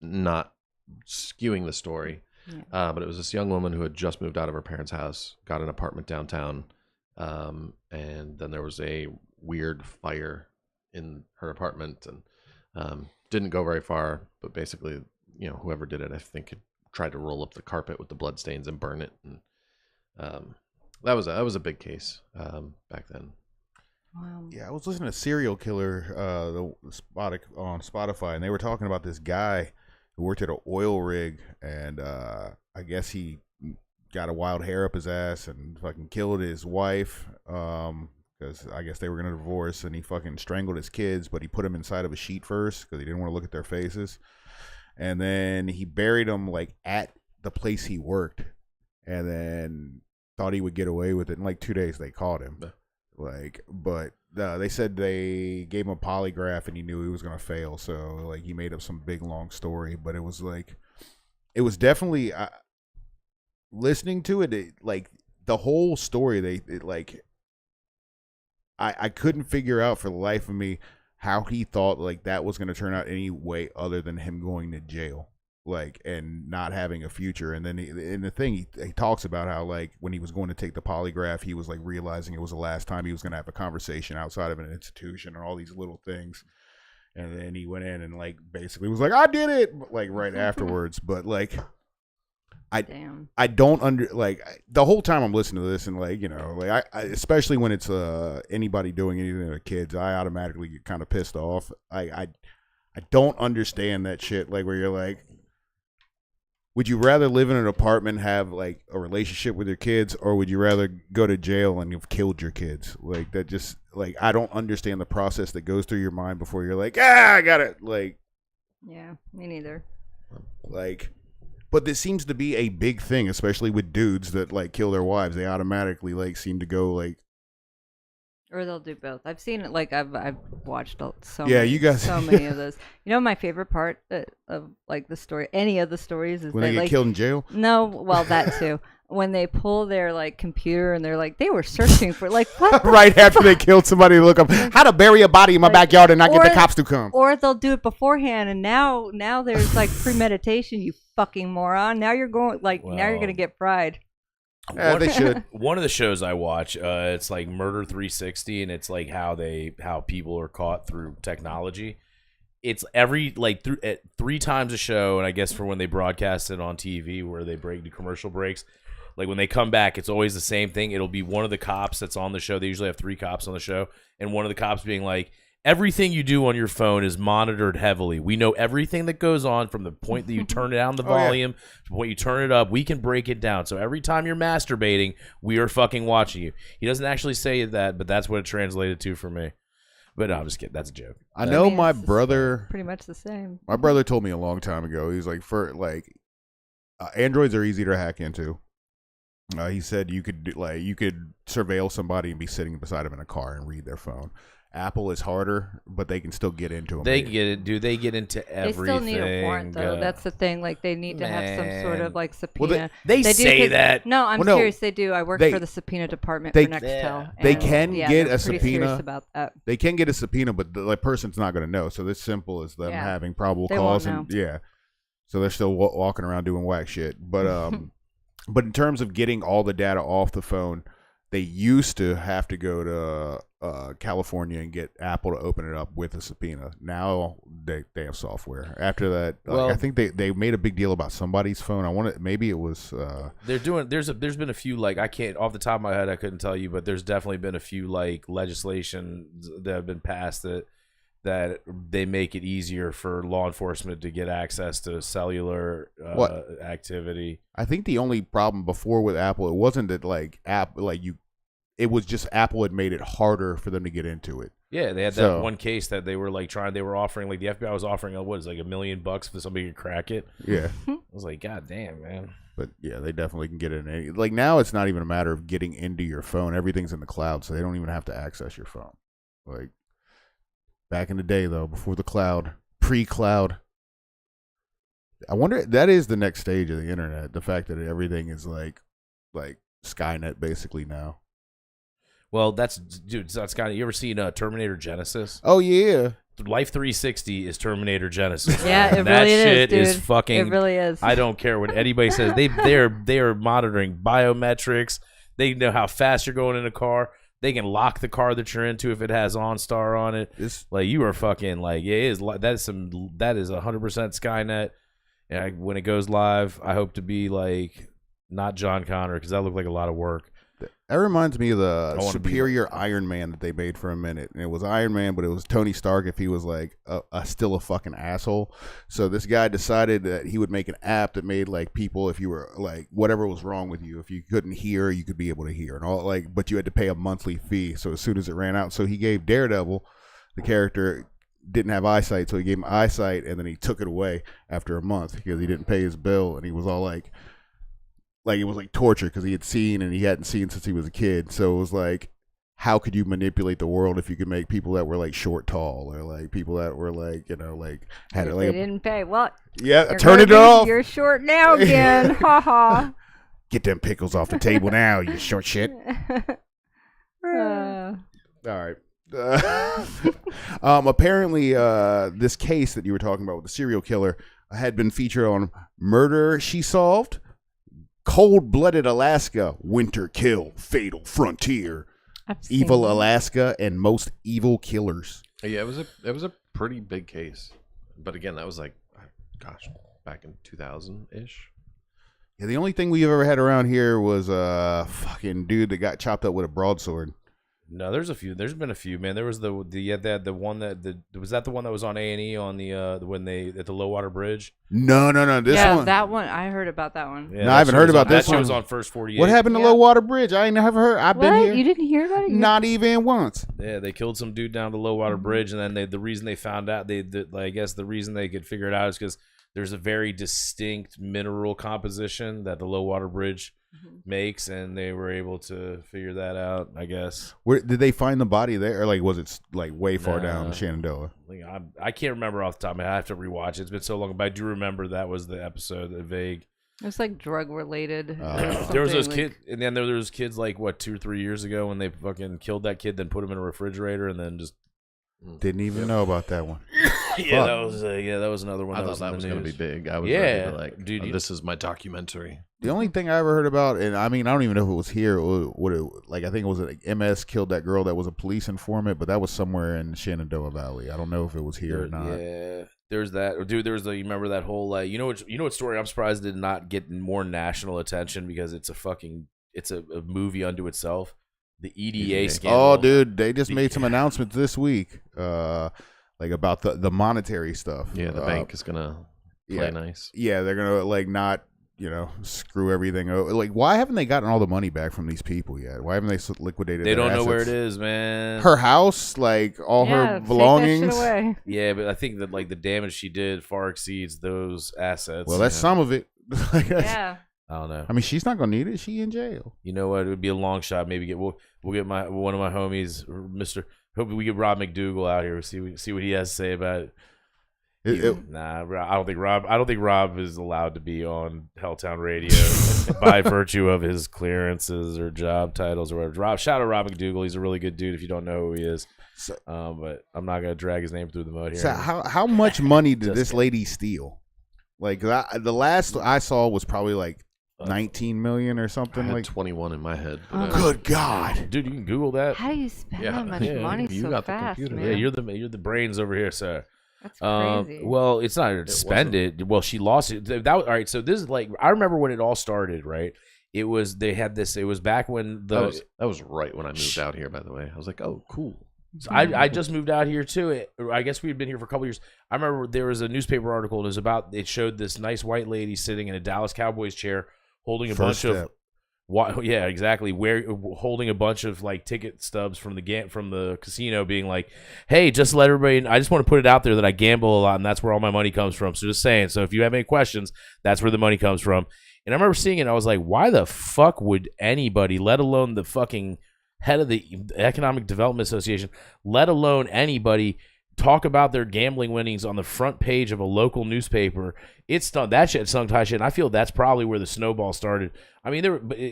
not skewing the story. Yeah. But it was this young woman who had just moved out of her parents' house, got an apartment downtown, and then there was a weird fire in her apartment, and didn't go very far. But basically, whoever did it, I think, had tried to roll up the carpet with the bloodstains and burn it, and that was a big case back then. Wow. Yeah, I was listening to Serial Killer on Spotify, and they were talking about this guy who worked at an oil rig, and I guess he got a wild hair up his ass and fucking killed his wife because I guess they were going to divorce, and he fucking strangled his kids, but he put them inside of a sheet first because he didn't want to look at their faces. And then he buried them like at the place he worked, and then thought he would get away with it. In like 2 days, they caught him. But they said they gave him a polygraph, and he knew he was gonna fail. So like he made up some big long story. But it was definitely listening to it, like the whole story. I couldn't figure out for the life of me how he thought like that was gonna turn out any way other than him going to jail. And not having a future. And then he talks about how like when he was going to take the polygraph, he was like realizing it was the last time he was going to have a conversation outside of an institution and all these little things. And then he went in and like basically was like, I did it, like right afterwards. But like I don't the whole time I'm listening to this, and I especially when it's anybody doing anything to kids, I automatically get kind of pissed off. I don't understand that shit, like where you're like, would you rather live in an apartment, have like a relationship with your kids, or would you rather go to jail and you've killed your kids? Like that just like I don't understand the process that goes through your mind before you're like, I got it. Like, yeah, me neither. Like, but this seems to be a big thing, especially with dudes that like kill their wives. They automatically like seem to go like, or they'll do both. I've seen it. Like I've watched so many of those. My favorite part of like the story, any of the stories, is when they get killed in jail. No, well that too. When they pull their like computer and they're like, they were searching for like what right after they killed somebody, look up how to bury a body in my backyard and not get the cops to come. Or they'll do it beforehand, and now there's like premeditation. You fucking moron! Now you're going now you're gonna get fried. They should. One of the shows I watch, it's like Murder 360, and it's like how people are caught through technology. It's every three times a show, and I guess for when they broadcast it on TV, where they break the commercial breaks, like when they come back, it's always the same thing. It'll be one of the cops that's on the show. They usually have 3 cops on the show, and one of the cops being like, everything you do on your phone is monitored heavily. We know everything that goes on from the point that you turn down the volume to the point you turn it up. We can break it down. So every time you're masturbating, we are fucking watching you. He doesn't actually say that, but that's what it translated to for me. But no, I'm just kidding. That's a joke. I know my brother. Pretty much the same. My brother told me a long time ago. He's like, Androids are easy to hack into. He said you could surveil somebody and be sitting beside them in a car and read their phone. Apple is harder, but they can still get into them. They get it. Do they get into everything? They still need a warrant, though. That's the thing. Like, they need to have some sort of like subpoena. Well, they say that. No, I'm serious. They do. I work for the subpoena department for Nextel. They can get a subpoena. Serious about that. They can get a subpoena, but the person's not going to know. So this simple as them having probable cause, and so they're still walking around doing whack shit. But but in terms of getting all the data off the phone, they used to have to go to California and get Apple to open it up with a subpoena. Now they have software. After that, I think they made a big deal about somebody's phone. Maybe it was. They're doing. There's been a few, I can't off the top of my head I couldn't tell you, but there's definitely been a few legislation that have been passed that that they make it easier for law enforcement to get access to cellular activity. I think the only problem before with Apple, it wasn't that it was just Apple had made it harder for them to get into it. Yeah, they had that one case that they were they were offering, like the FBI was offering, $1 million for somebody to crack it. Yeah. I was like, God damn, man. But yeah, they definitely can get in. Like now, it's not even a matter of getting into your phone. Everything's in the cloud, so they don't even have to access your phone. Like back in the day, though, before the cloud, pre-cloud. I wonder, that is the next stage of the internet. The fact that everything is like Skynet basically now. Well, that's kind of. You ever seen Terminator Genesis? Oh yeah. Life 360 is Terminator Genesis. Yeah, it that really shit is, is dude. fucking. It really is. I don't care what anybody says. They are monitoring biometrics. They know how fast you're going in a car. They can lock the car that you're into if it has OnStar on it. Like you are fucking like it is. That is 100% Skynet. And when it goes live, I hope to be like not John Connor because that looked like a lot of work. That reminds me of the Superior Iron Man that they made for a minute. And it was Iron Man, but it was Tony Stark if he was like still a fucking asshole. So this guy decided that he would make an app that made like people, if you were like whatever was wrong with you, if you couldn't hear, you could be able to hear and all but you had to pay a monthly fee. So as soon as it ran out, so he gave Daredevil, the character, didn't have eyesight, so he gave him eyesight, and then he took it away after a month because he didn't pay his bill, and he was all like it was like torture because he had seen and he hadn't seen since he was a kid. So it was like, how could you manipulate the world if you could make people that were like short, tall, or like people that were like had if like they didn't pay. Well, yeah, turn it off. You're short now again. Ha ha. Get them pickles off the table now, you short shit. All right. Apparently, this case that you were talking about with the serial killer had been featured on Murder She Solved, Cold-Blooded Alaska, Winter Kill, Fatal Frontier, Evil Alaska, and Most Evil Killers. Yeah, it was a pretty big case, but again, that was like, gosh, back in 2000-ish. Yeah, the only thing we've ever had around here was a fucking dude that got chopped up with a broadsword. No, there's a few. There's been a few, man. There was the one was that the one that was on A&E on the when they at the low water bridge. No. This one. That one. I heard about that one. Yeah, no, I haven't heard about this one. That was on First 48. What happened to low water bridge? I ain't never heard. I've been here. You didn't hear about it? Not even once. Yeah, they killed some dude down the low water bridge, and then the reason they found out I guess the reason they could figure it out is because there's a very distinct mineral composition that the low water bridge makes, and they were able to figure that out, I guess. Where did they find the body there, or like was it like way far down Shenandoah? Like, I can't remember off the top of my head. I have to rewatch it. It's been so long, but I do remember that was the episode. Vague. It was like drug related. There was those kids, and then there was kids like 2 or 3 years ago when they fucking killed that kid, then put him in a refrigerator, and then just didn't even know about that one. Yeah, that was another one. I thought that was going to be big. I was ready to like, dude, this is my documentary. The only thing I ever heard about, and I mean, I don't even know if it was here. I think it was like MS killed that girl that was a police informant, but that was somewhere in Shenandoah Valley. I don't know if it was here or not. Yeah, there's that. Dude, you remember that whole you know what story? I'm surprised did not get more national attention because it's a movie unto itself. The EDA scandal. Oh, dude, they just made some announcements this week, like about the monetary stuff. Yeah, the bank is gonna play nice. Yeah, they're gonna like not screw everything over. Like, why haven't they gotten all the money back from these people yet? Why haven't they liquidated? They their don't know assets? where it is, man. Her house, like all her belongings. Take that shit away. Yeah, but I think that like the damage she did far exceeds those assets. Well, that's some of it. Yeah. I don't know. I mean, she's not gonna need it. She in jail. You know what? It would be a long shot. Maybe we'll get one of my homies, Mr. Hope we get Rob McDougal out here. See what he has to say about it. Nah, I don't think Rob is allowed to be on Helltown Radio by virtue of his clearances or job titles or whatever. Shout out Rob McDougal. He's a really good dude. If you don't know who he is, but I'm not gonna drag his name through the mud here. So how much money did this lady steal? Like the last I saw was probably like 19 million or something. I had like 21 in my head. Good God, dude! You can Google that. How do you spend that much money you so got fast, the computer. man? Yeah, you're the brains over here, sir. That's crazy. Well, it's not her to spend it. Well, she lost it. All right. So this is like I remember when it all started. Right. It was they had this. It was back when that was right when I moved out here. By the way, I was like, oh, cool. So I just moved out here too. I guess we'd been here for a couple years. I remember there was a newspaper article. It showed this nice white lady sitting in a Dallas Cowboys chair, holding a bunch of. Yeah, exactly. Holding a bunch of like ticket stubs from the casino, being like, "Hey, just let everybody. I just want to put it out there that I gamble a lot, and that's where all my money comes from. So just saying. So if you have any questions, that's where the money comes from." And I remember seeing it. And I was like, "Why the fuck would anybody, let alone the fucking head of the Economic Development Association, let alone anybody, talk about their gambling winnings on the front page of a local newspaper?" It's done that shit, sung tie shit. And I feel that's probably where the snowball started. I mean,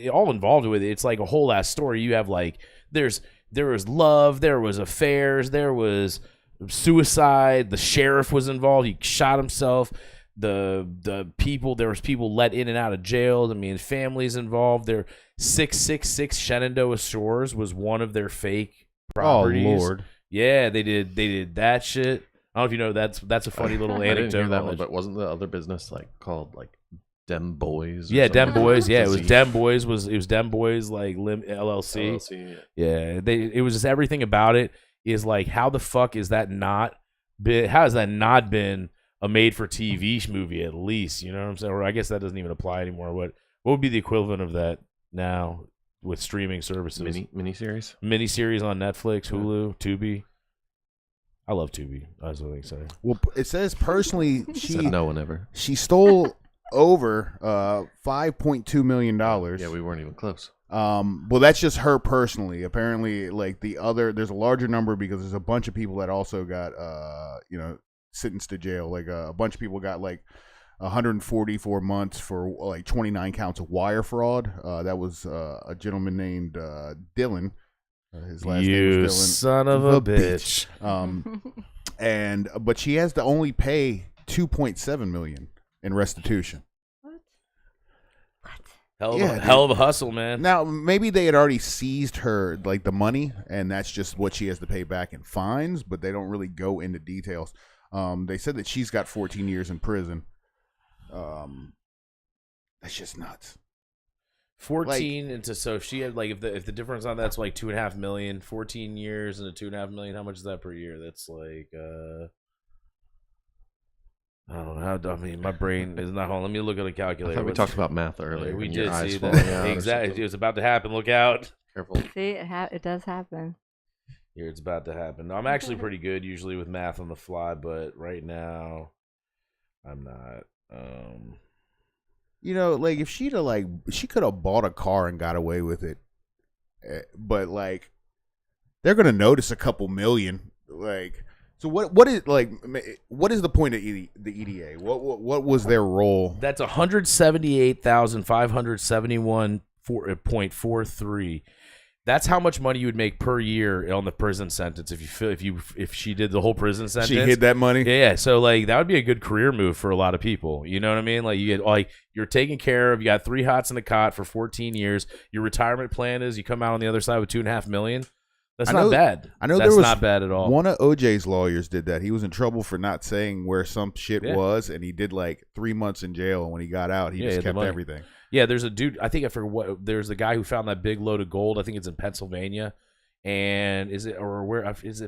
all involved with it. It's like a whole ass story. You have like there was love, there was affairs, there was suicide. The sheriff was involved. He shot himself. There was people let in and out of jail. I mean, families involved. There 666 Shenandoah Shores was one of their fake properties. Oh Lord. Yeah, they did that shit. I don't know if you know that's a funny little I didn't anecdote. hear that one, but wasn't the other business called Dem Boys? Or Yeah, something? Dem Boys. Yeah, it was Disease. Dem Boys. It was Dem Boys like LLC. LLC, Yeah, it was just everything about it is like, how the fuck is that not been? How has that not been a made-for-TV movie at least? You know what I'm saying? Or I guess that doesn't even apply anymore. What would be the equivalent of that now with streaming services? Miniseries. Miniseries on Netflix, Hulu, Tubi. I love Tubi. That's what I say. Well, it says personally Said no one ever. she stole over $5.2 million. Yeah, we weren't even close. Well, that's just her personally. Apparently, like there's a larger number because there's a bunch of people that also got sentenced to jail. Like a bunch of people got like 144 months for like 29 counts of wire fraud. That was a gentleman named Dylan. His last name was Dylan. Son of a bitch. But she has to only pay $2.7 million in restitution. Hell of a hustle, man. Now, maybe they had already seized her, like, the money, and that's just what she has to pay back in fines, but they don't really go into details. They said that she's got 14 years in prison. That's just nuts. 14 into, so if she had like, if the difference on that's like 2.5 million, 14 years into 2.5 million, how much is that per year? That's like I don't know. I mean, my brain is not home. Let me look at a calculator. I thought we talked about math earlier. We and your did eyes see falling out that. or Exactly. something. It was about to happen. Look out. Careful. See, it does happen. Here, it's about to happen. No, I'm actually pretty good usually with math on the fly, but right now I'm not. Like, if she'd have, like, she could have bought a car and got away with it. But, like, they're going to notice a couple million. Like, so what is the point of the EDA? What was their role? That's 178,571.43. That's how much money you would make per year on the prison sentence if she did the whole prison sentence. She hid that money? Yeah. So like that would be a good career move for a lot of people. You know what I mean? Like you get you're taken care of. You got 3 hots in the cot for 14 years. Your retirement plan is you come out on the other side with $2.5 million. That's not bad. I know that's there was not bad at all. One of OJ's lawyers did that. He was in trouble for not saying where some shit was, and he did like 3 months in jail. And when he got out, he just kept everything. Yeah, there's a dude. I think I forget what. There's a guy who found that big load of gold. I think it's in Pennsylvania, and is it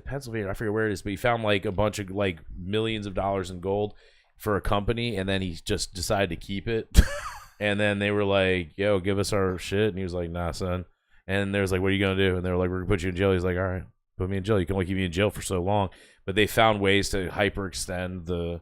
Pennsylvania? I forget where it is, but he found like a bunch of like millions of dollars in gold for a company, and then he just decided to keep it. And then they were like, "Yo, give us our shit," and he was like, "Nah, son." And there's like, "What are you gonna do?" And they were like, "We're gonna put you in jail." He's like, "All right, put me in jail. You can only keep me in jail for so long." But they found ways to hyperextend the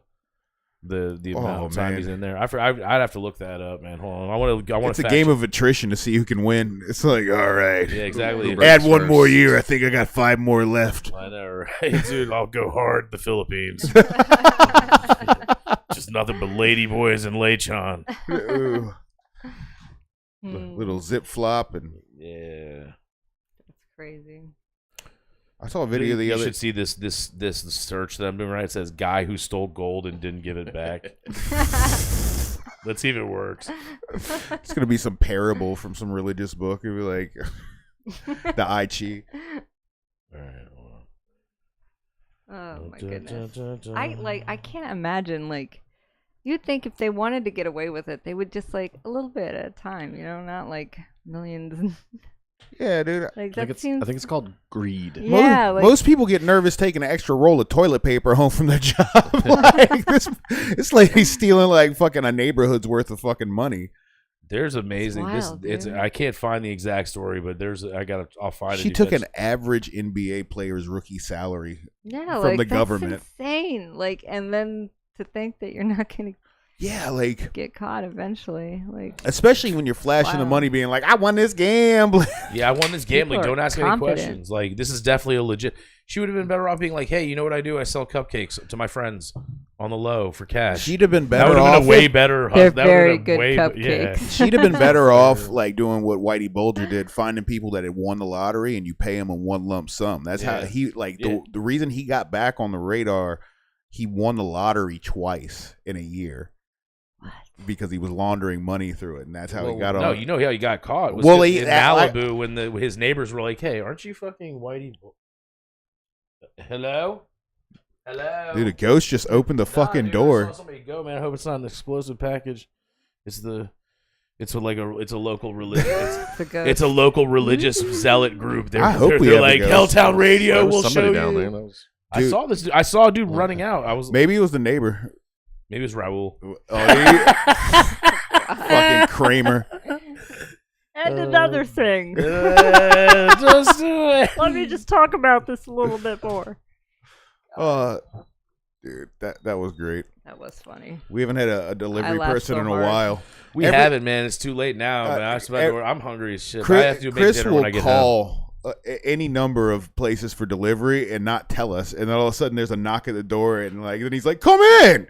amount of time he's in there. I'd have to look that up, man. Hold on. I want to. It's a game of attrition to see who can win. It's like, all right, yeah, exactly. Add one more year. I think I got 5 more left. I know, right, dude? I'll go hard. The Philippines. Just nothing but lady boys and Lechon. Little zip flop and yeah, that's crazy. I saw a video you should see this search that I'm doing right. It says guy who stole gold and didn't give it back. Let's see if it works. It's gonna be some parable from some religious book. It'll be like the I Chi. All right, hold on. Oh my goodness. I can't imagine, like, you'd think if they wanted to get away with it, they would just like a little bit at a time, not like millions. Yeah, dude. Like I that think seems. it's called greed. Yeah, like, Most people get nervous taking an extra roll of toilet paper home from their job. Like this lady's stealing like fucking a neighborhood's worth of fucking money. There's amazing. wild, It's dude. I can't find the exact story, but I'll find it. She took an average NBA player's rookie salary. yeah, from like the that's government. insane. Like, and then to think that you're not gonna Yeah, like get caught eventually. Like, especially when you're flashing the Wow. money, being like, "I won this gambling." Yeah, I won this gambling. People are Don't ask any confident. questions. Like, this is definitely a legit. She would have been better off being like, "Hey, you know what I do? I sell cupcakes to my friends on the low for cash." She'd have been that better would have off. been a way better. They're that would have very been good way- cupcakes. Yeah. She'd have been better off like doing what Whitey Bulger did, finding people that had won the lottery and you pay them in one lump sum. That's how Yeah. he like Yeah. the reason he got back on the radar. He won the lottery twice in a year because he was laundering money through it, and that's how he got on. No, you know how he got caught. It was Well, in he- Malibu when his neighbors were like, "Hey, aren't you fucking Whitey?" Hello. Dude, a ghost just opened the fucking dude, I door. saw somebody go, man. I hope it's not an explosive package. It's a local religion. it's a ghost. It's a local religious zealot group. I hope we they're have a like ghost. Helltown Radio There was will somebody show down you. there. That was, I Dude. saw this. I saw a dude running out. I was Maybe it was the neighbor. maybe it was Raul. Fucking Kramer. And another thing. Just do it. Let me just talk about this a little bit more. Dude, that was great. That was funny. We haven't had a delivery laughed person so in a hard. while. We haven't, man. It's too late now. Man. I'm hungry as shit. I have to make Chris dinner will when I get home. call any number of places for delivery and not tell us, and then all of a sudden there's a knock at the door, and like then he's like, "Come in."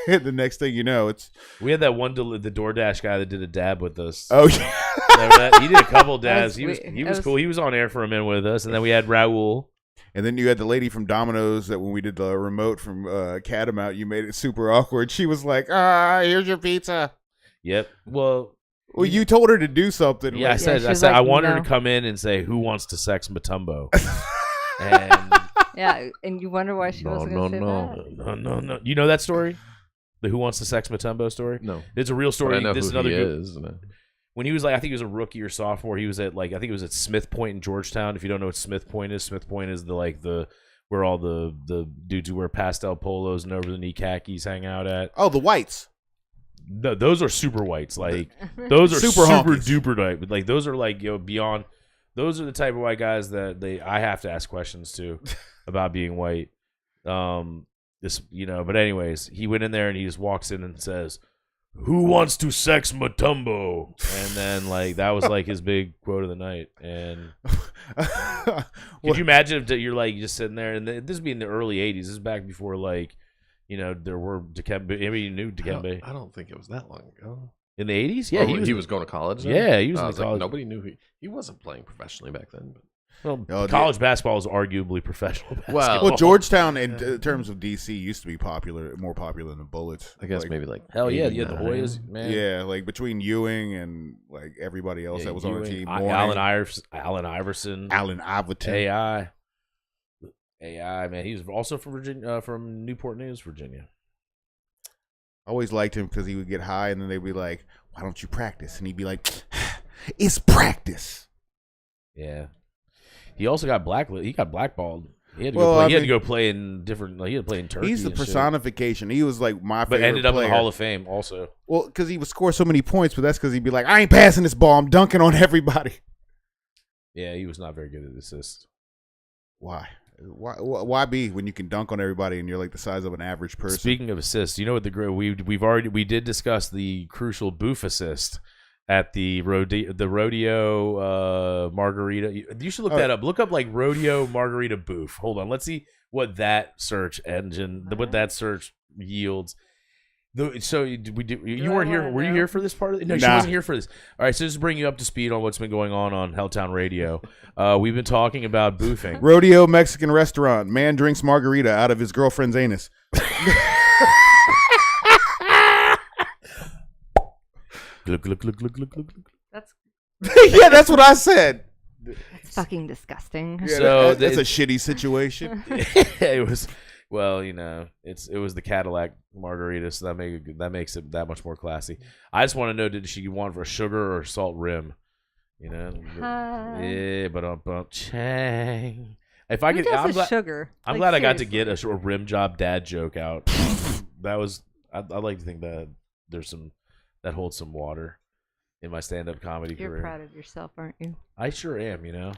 And the next thing you know, it's We had that one the DoorDash guy that did a dab with us. oh yeah. Remember that? He did a couple dabs. He was sweet. he That was was- cool. He was on air for a minute with us, and then we had Raul. And then you had the lady from Domino's that when we did the remote from Catamount, you made it super awkward. She was like, here's your pizza. Yep. Well, You told her to do something. yeah, I like- said she was I like, wanted her no. to come in and say, "Who wants to sex Matumbo?" And Yeah, and you wonder why she wasn't going to say that. no. You know that story? The Who Wants to Sex Matumbo story? no. It's a real But story. I know This who is another he good. is. and When he was like, I think he was a rookie or sophomore. He was at I think it was at Smith Point in Georgetown. If you don't know what Smith Point is the where all the dudes who wear pastel polos and over the knee khakis hang out at. Oh, the whites. No, those are super whites. Like those are Super super honkies. duper type. Like those are like beyond. Those are the type of white guys that I have to ask questions to about being white. But anyways, he went in there and he just walks in and says, "Who wants to sex Matumbo?" And then that was like his big quote of the night. And could you imagine if you're like just sitting there, and this would be in the early '80s. This is back before there were Dikembe. I mean, you knew Dikembe I don't think it was that long ago. in the '80s. Yeah, he was going to college. Then? Yeah, he was I in college. nobody knew he wasn't playing professionally back then. But Well, Oh, college basketball is arguably professional basketball. Well, Georgetown in terms of DC used to be more popular than Bullets. I guess Like, maybe hell yeah, you had the 89. Hoyas, man. Yeah, like between Ewing and like everybody else Yeah, that was on the Ewing, team. Allen Iverson, Allen Iverson. AI, man. He was also from Virginia, from Newport News, Virginia. I always liked him because he would get high and then they'd be like, "Why don't you practice?" And he'd be like, "It's practice." Yeah, he also got He got blackballed. He had to Well, go play. I He had to mean, go play in different. He had to play in Turkey. He's the and shit. personification. He was like my favorite but ended up player. in the Hall of Fame also. Well, because he would score so many points, but that's because he'd be like, "I ain't passing this ball. I'm dunking on everybody." Yeah, he was not very good at assists. Why? Why be when you can dunk on everybody and you're like the size of an average person? Speaking of assists, you know what we did discuss the crucial boof assist at the rodeo margarita. You should look that up. Look up like rodeo margarita boof. Hold on, let's see what that search engine, what that search yields. So you weren't here. Were you here for this part of it? No, she Nah. wasn't here for this. All right, so just to bring you up to speed on what's been going on Helltown Radio. We've been talking about boofing. Rodeo Mexican restaurant. Man drinks margarita out of his girlfriend's anus. Glug, glug, glug, glug, glug, glug, glug. That's Yeah, that's what I said. fucking disgusting. Yeah, So that's a shitty situation. It was it was the Cadillac margarita, so that makes it that much more classy. I just want to know, did she want for a sugar or salt rim? You know? Hi. Yeah, but chang. If I Who could, does I'm with glad, sugar? I'm Like, glad I got to seriously. get a rim job dad joke out. That was, I like to think that there's some, that holds some water in my stand-up comedy You're career. proud of yourself, aren't you? I sure am, you know.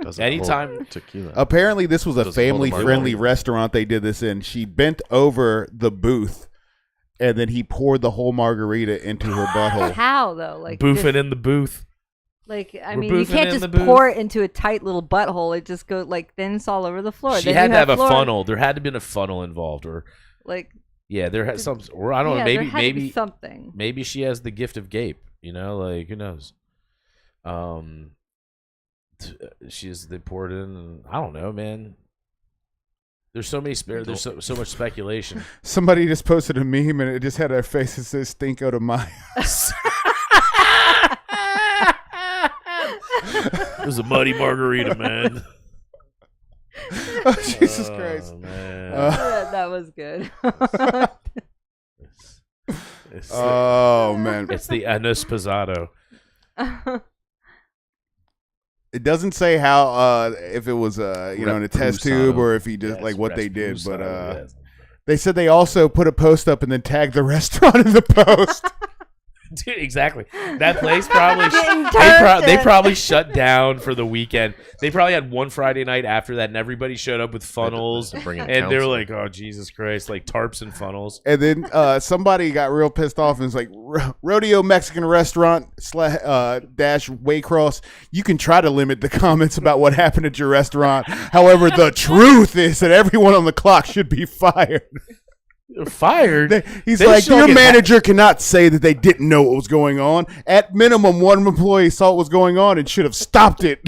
Doesn't Anytime- hold tequila. Apparently, this was a Doesn't hold a family-friendly margarita. restaurant they did this in. She bent over the booth, and then he poured the whole margarita into her butthole. How though? Like Boofing just- in the booth. Like I We're mean, you boofing can't in just the booth. pour it into a tight little butthole. It just goes like then it's all over the floor. She Then had you to have a floor- funnel. There had to been a funnel involved, or Like yeah, there had some, or I don't know, yeah, maybe there had to be maybe something. maybe she has the gift of gape. You know, like who knows? They poured in, and I don't know, man. There's so many there's so much speculation. Somebody just posted a meme, and it just had her face that says "Stinko de Mayo." It was a muddy margarita, man. Oh, Jesus Christ. Man. That was good. It's, Oh man, it's the anus posado. it doesn't say how if it was in a test Reposado. tube or if he just Yes, like what they did, but Rasposado, yes. they said they also put a post up and then tagged the restaurant in the post. Dude, exactly. That place probably Getting they toasted. probably shut down for the weekend. They probably had one Friday night after that, and everybody showed up with funnels, They bring in and they're counsel. like, "Oh Jesus Christ!" Like tarps and funnels. And then somebody got real pissed off and was like, Rodeo Mexican Restaurant dash Waycross, you can try to limit the comments about what happened at your restaurant. However, the truth is that everyone on the clock should be fired. Fired. He's They like, should your get manager cannot say that they didn't know what was going on. At minimum, one employee saw what was going on and should have stopped it.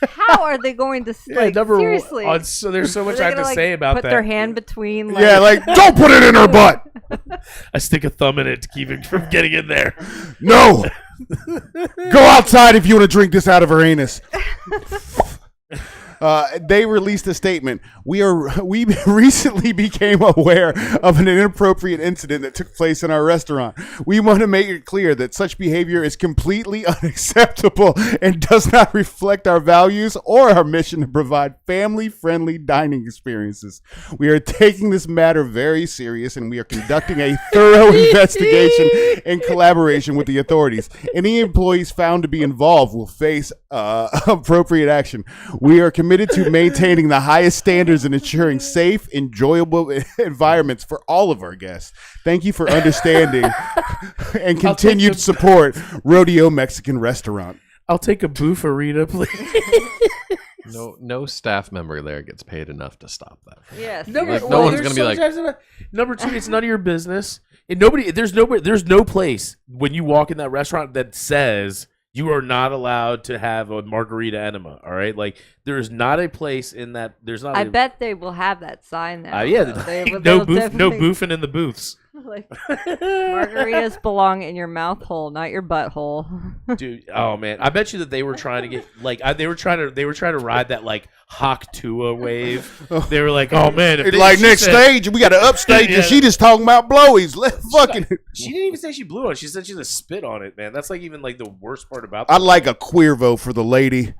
How are they going to like number seriously? one. So there's so Are much they I have gonna, to like, say about put that. their hand between. Like, Yeah, like, don't put it in her butt. I stick a thumb in it to keep it from getting in there. No. Go outside if you want to drink this out of her anus. They released a statement. We recently became aware of an inappropriate incident that took place in our restaurant. We want to make it clear that such behavior is completely unacceptable and does not reflect our values or our mission to provide family-friendly dining experiences. We are taking this matter very serious, and we are conducting a thorough investigation in collaboration with the authorities. Any employees found to be involved will face appropriate action. We are committed to maintaining the highest standards and ensuring safe, enjoyable environments for all of our guests. Thank you for understanding and continued support, Rodeo Mexican Restaurant. I'll take a boofarita, please. No staff member there gets paid enough to stop that. yes. Number, Like, seriously. no one's there's gonna be so much- Number two, it's none of your business. And there's no place when you walk in that restaurant that says you are not allowed to have a margarita enema. All right, like there is not a place in that. There's not. I bet they will have that sign now. Yeah, though. They will- no they'll definitely- boofing in the booths, Like, margaritas belong in your mouth hole, not your butthole. dude. Oh man, I bet you that they were trying to get like they were trying to ride that like Hawk Tua wave. They were like, oh man, if It's they- like she next said- stage, we got to upstage, Yeah. and she just talking about blowies. Let fucking. She didn't even say she blew on it. She said she's a spit on it, man. That's like even like the worst part about. I'd like a queer vote for the lady.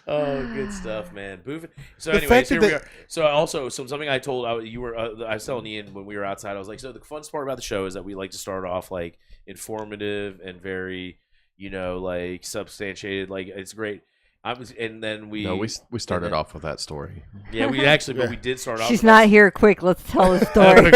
Oh, good stuff, man. Boofing. So, The anyways, fact here that we are. So, also, something I told you were. I was telling Ian when we were outside. I was like, so the fun part about the show is that we like to start off like informative and very, like substantiated. Like it's great. And then we. No, we started and then- off with that story. Yeah, we actually, but we did start off. She's with not here. Quick, let's tell the story.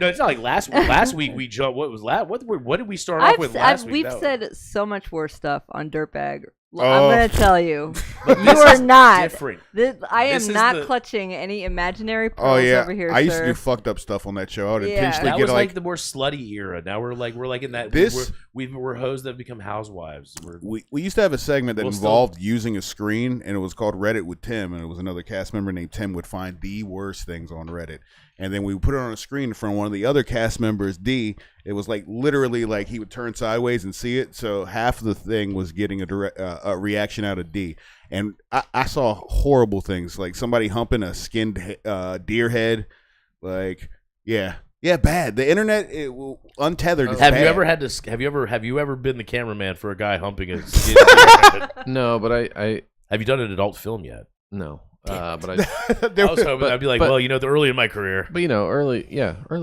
No, it's not like last week. Last week we jumped. What was last? What did we start off with last week? We've That was- said so much worse stuff on Dirtbag. Oh. I'm gonna tell you, But you this are is not. different. I This am is not the- clutching any imaginary pearls Oh yeah, over here, I used sir. to do fucked up stuff on that show. I would Yeah. intentionally That get was like like the more slutty era. Now we're like in that. This- we're hoes that have become housewives. we used to have a segment that We'll still- involved using a screen, and it was called Reddit with Tim, and it was another cast member named Tim would find the worst things on Reddit, and then we would put it on a screen in front of one of the other cast members, D. It was like literally like he would turn sideways and see it, so half of the thing was getting a reaction out of D. And I saw horrible things, like somebody humping a skinned deer head, like yeah, Yeah, bad. The internet untethered. Is Have bad. you ever had to? Have you ever been the cameraman for a guy humping a skinny girl? No, but I Have you done an adult film yet? no. But I I was hoping I'd be like, well, early in my career. But early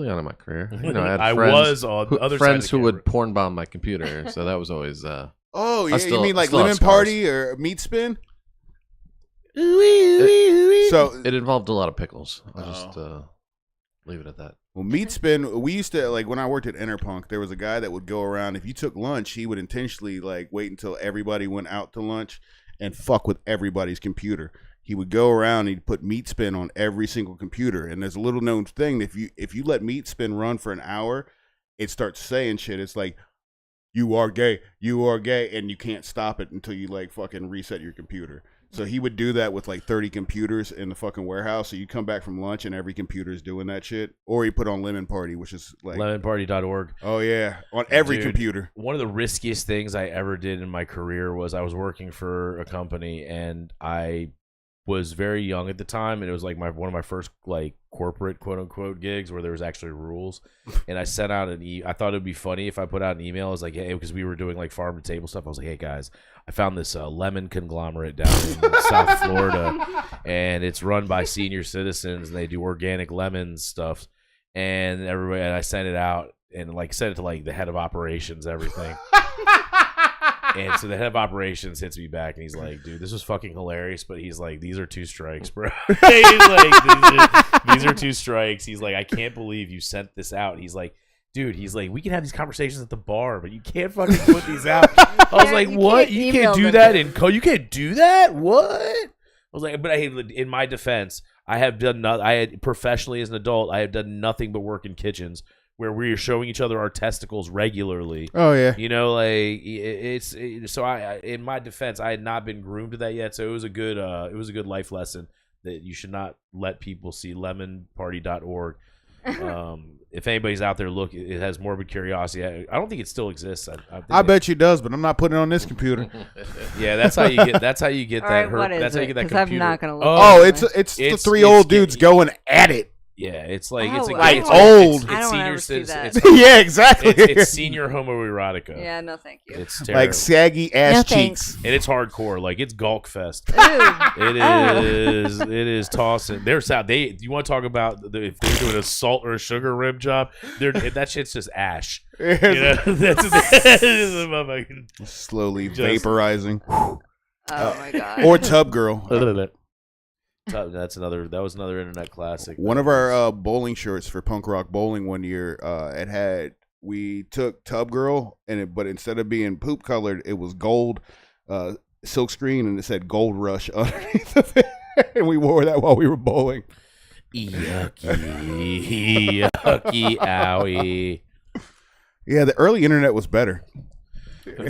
on in my career, I had I friends, was on the other friends side of who the would porn bomb my computer, so that was always. Oh yeah, still- you mean like still have Lemon scars. Party or Meat Spin? So So it involved a lot of pickles. I'll just leave it at that. well, Meat Spin. We used to like when I worked at Interpunk. There was a guy that would go around. If you took lunch, he would intentionally like wait until everybody went out to lunch and fuck with everybody's computer. He would go around and he'd put Meat Spin on every single computer. And there's a little known thing that if you let Meat Spin run for an hour, it starts saying shit. It's like, you are gay, and you can't stop it until you like fucking reset your computer. So he would do that with like 30 computers in the fucking warehouse. So you come back from lunch and every computer is doing that shit. Or he put on Lemon Party, which is like Lemonparty.org. oh yeah, on every Dude, computer. One of the riskiest things I ever did in my career was I was working for a company and I was very young at the time, and it was like one of my first like corporate quote unquote gigs where there was actually rules. And I sent out I thought it'd be funny if I put out an email. I was like, hey, because we were doing like farm to table stuff. I was like, hey guys, I found this lemon conglomerate down in South Florida, and it's run by senior citizens, and they do organic lemons stuff. And everybody, and I sent it out and like sent it to like the head of operations, everything. And so the head of operations hits me back and he's like, dude, this was fucking hilarious. But he's like, these are 2 strikes, bro. He's like, these are 2 strikes. He's like, I can't believe you sent this out. He's like, dude, we can have these conversations at the bar, but you can't fucking put these out. I was like, what? You can't do that you can't do that? What? I was like, but in my defense, I had professionally as an adult, I have done nothing but work in kitchens where we are showing each other our testicles regularly. Oh yeah, So in my defense, I had not been groomed to that yet. So it was a good life lesson that you should not let people see lemonparty.org. If anybody's out there, look, it has morbid curiosity. I don't think it still exists. I bet you does, but I'm not putting it on this computer. Yeah, that's how you get. That's how you get All that right, hurt. what is That's how you get that it? 'Cause computer. I'm not gonna look. Oh, it's the 3 old dudes going at it. Yeah, it's like Oh, it's I like don't old. It's I don't senior ever see citizens. that. It's, Yeah, exactly. it's senior homoerotica. Yeah, no, thank you. It's terrible. Like saggy ass No, cheeks. And it's hardcore. Like it's Gawk Fest. Ooh. It is. It is tossing. They're out. You want to talk about if they're doing a salt or a sugar rim job? That shit's just ash. You know, that's a motherfucking Slowly Just- vaporizing. Oh my god. Or Tub Girl. That was another internet classic. One of our bowling shirts for Punk Rock Bowling one year, we took Tub Girl but instead of being poop colored, it was gold silk screen and it said Gold Rush underneath of it. And we wore that while we were bowling. Yucky, owie. Yeah, the early internet was better.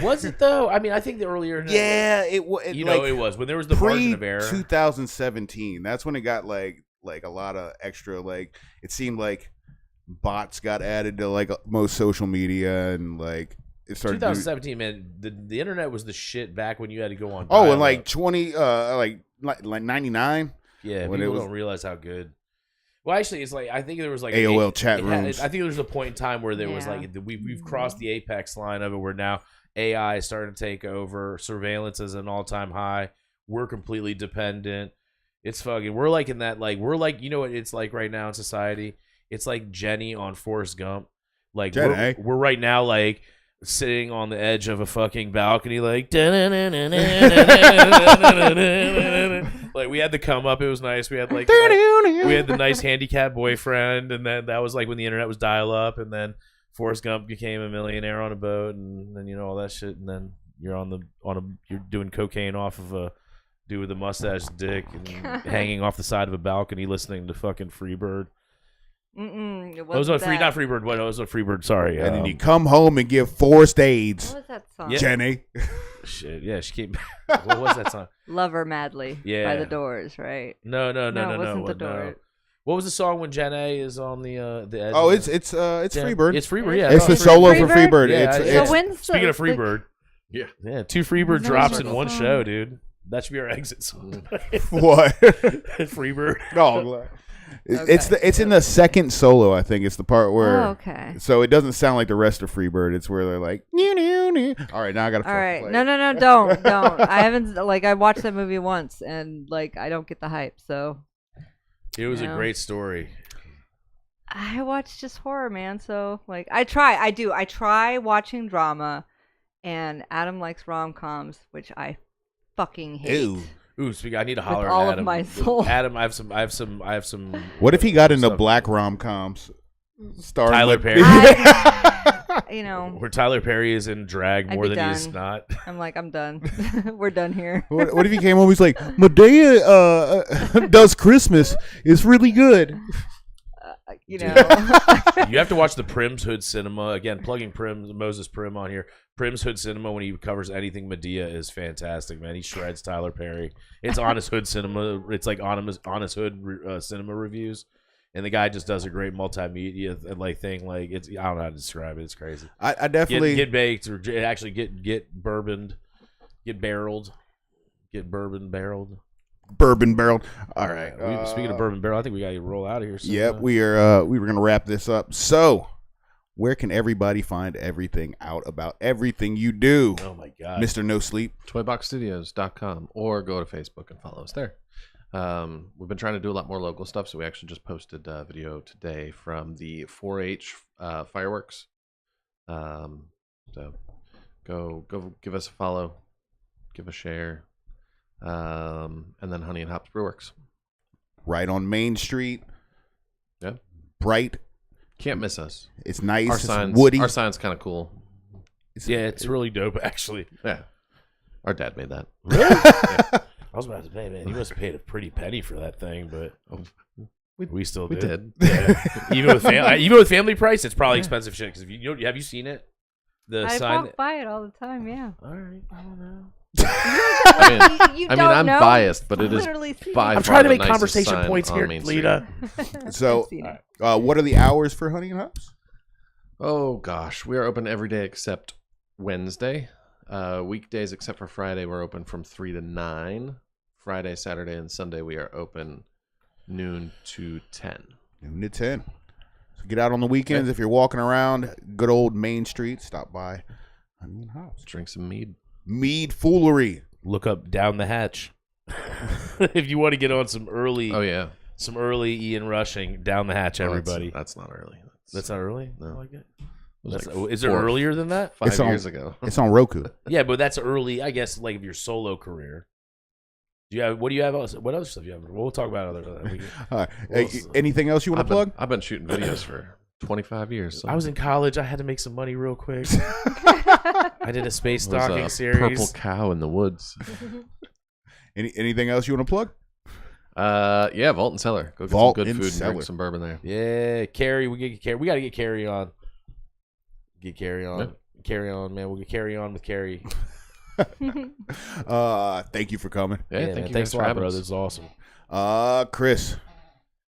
Was it though? I mean, I think the earlier. Yeah, it was. You know, it was when there was the margin of error. 2017. That's when it got like a lot of extra. Like it seemed like bots got added to like most social media and like it started. 2017, man. The internet was the shit back when you had to go on. Oh, and dial-up. like 20, like 99. Yeah, when people it was- don't realize how good. Well, actually, it's like I think there was like AOL chat rooms. I think there was a point in time where there was Yeah. like we've crossed the apex line of it, where now AI is starting to take over. Surveillance is an all-time high. We're completely dependent. It's fucking. We're like in that we're like, you know what it's like right now in society. It's like Jenny on Forrest Gump. Like Jenny. we're right now like sitting on the edge of a fucking balcony, like like we had to come up. It was nice. We had we had the nice handicap boyfriend, and then that was like when the internet was dial up, and then Forrest Gump became a millionaire on a boat, and then all that shit, and then you're you're doing cocaine off of a dude with a mustache dick and hanging off the side of a balcony listening to fucking Freebird. Mm-mm, it It was wasn't not Freebird. What? It was a Freebird. Sorry. And then you come home and give Forced AIDS. What was that song? Yeah. Jenny. Shit. Yeah, she came. What was that song? Lover Madly by Yeah. the Doors, right? No. It wasn't the no. Doors. What was the song when Jen A is on the edge? Oh, of it's Jen- Freebird. It's Freebird. Yeah, It's no, the solo for Freebird? Freebird. Yeah, It's, yeah. it's So when's Speaking of the- Freebird, Yeah. 2 Freebird Never drops heard in the one song. show, dude. That should be our exit song. what? Freebird. Oh, It's in the second solo. I think it's the part where. Oh, okay. So it doesn't sound like the rest of Freebird. It's where they're like, "Nee, nee, nee." All right, now I gotta. All right, play no, it. don't. I haven't I watched that movie once and I don't get the hype. So It was a No. great story. I watch just horror, man. So I try watching drama, and Adam likes rom-coms, which I fucking hate. Ew. Ooh, I need to holler all at of Adam. my soul. Adam, I have some. What if he got into stuff. black rom-coms? Starring Tyler with- Perry? What Where Tyler Perry is in drag I'd more be than he is done. not. I'm done. We're done here. What if he came home? He's like, Medea does Christmas. It's really good. You know. You have to watch the Prim's Hood Cinema again. Plugging Moses Prim on here. Prim's Hood Cinema when he covers anything Medea is fantastic, man. He shreds Tyler Perry. It's Honest Hood Cinema. It's like Honest Hood cinema reviews, and the guy just does a great multimedia thing. It's I don't know how to describe it. It's crazy. I definitely get baked or actually get bourboned, get barreled, get bourbon barreled. bourbon barreled. All right. Speaking of bourbon barrel, I think we got to roll out of here. Soon. Yep, we were gonna wrap this up. So, where can everybody find everything out about everything you do, Oh my god, Mr. No Sleep? Toyboxstudios.com, or go to Facebook and follow us there. We've been trying to do a lot more local stuff, so we actually just posted a video today from the 4-H fireworks. So go give us a follow, give a share, and then Honey and Hops Brewworks. Right on Main Street. Yeah, Bright. can't miss us. It's nice. Our It's signs, woody. Our sign's kind of cool. it's really dope actually. Yeah, our dad made that. I was about to say, man, you must have paid a pretty penny for that thing, but we still We did. did. Yeah. even with family price, it's probably expensive shit. Because have you seen it? The I sign. walk by it all the time. Yeah. All right, I don't know. You I mean, don't I'm know? biased, but it is Literally see by it. I'm far trying to the make nicest conversation sign points on here, Main Street. Lita. So, I've seen it. what are the hours for Honey and Hops? Oh gosh, we are open every day except Wednesday. Weekdays except for Friday, we're open from 3 to 9. Friday, Saturday, and Sunday we are open noon to 10. Noon to 10. So get out on the weekends if you're walking around good old Main Street. Stop by Honey and Hops. Drink some mead. Mead Foolery. Look up Down the Hatch. If you want to get on some early, Oh yeah, Ian Rushing, Down the Hatch, Oh, everybody. that's not early. That's not early. No. I like it. was That's, like is it 4 or earlier than that? 5 It's on- years ago. It's on Roku. Yeah, but that's early. I guess like of your solo career. Do you have? What do you have? What other stuff do you have? We'll talk about other. All right. Well, Anything else you want to plug? I've been shooting videos for 25 years. So I was in college. I had to make some money real quick. I did a space it was docking a series. Purple cow in the woods. Anything else you want to plug? Yeah, Vault and Cellar. Go get Vault some good and food and Cellar. drink some bourbon there. Yeah, Carrie. We got to get Carrie on. Get Carrie on. Yeah. Carry on, man. We'll get Carrie on with Carrie. Thank you for coming. Yeah, man, thank you thanks guys a for lot, having brother. us. It's awesome. Chris.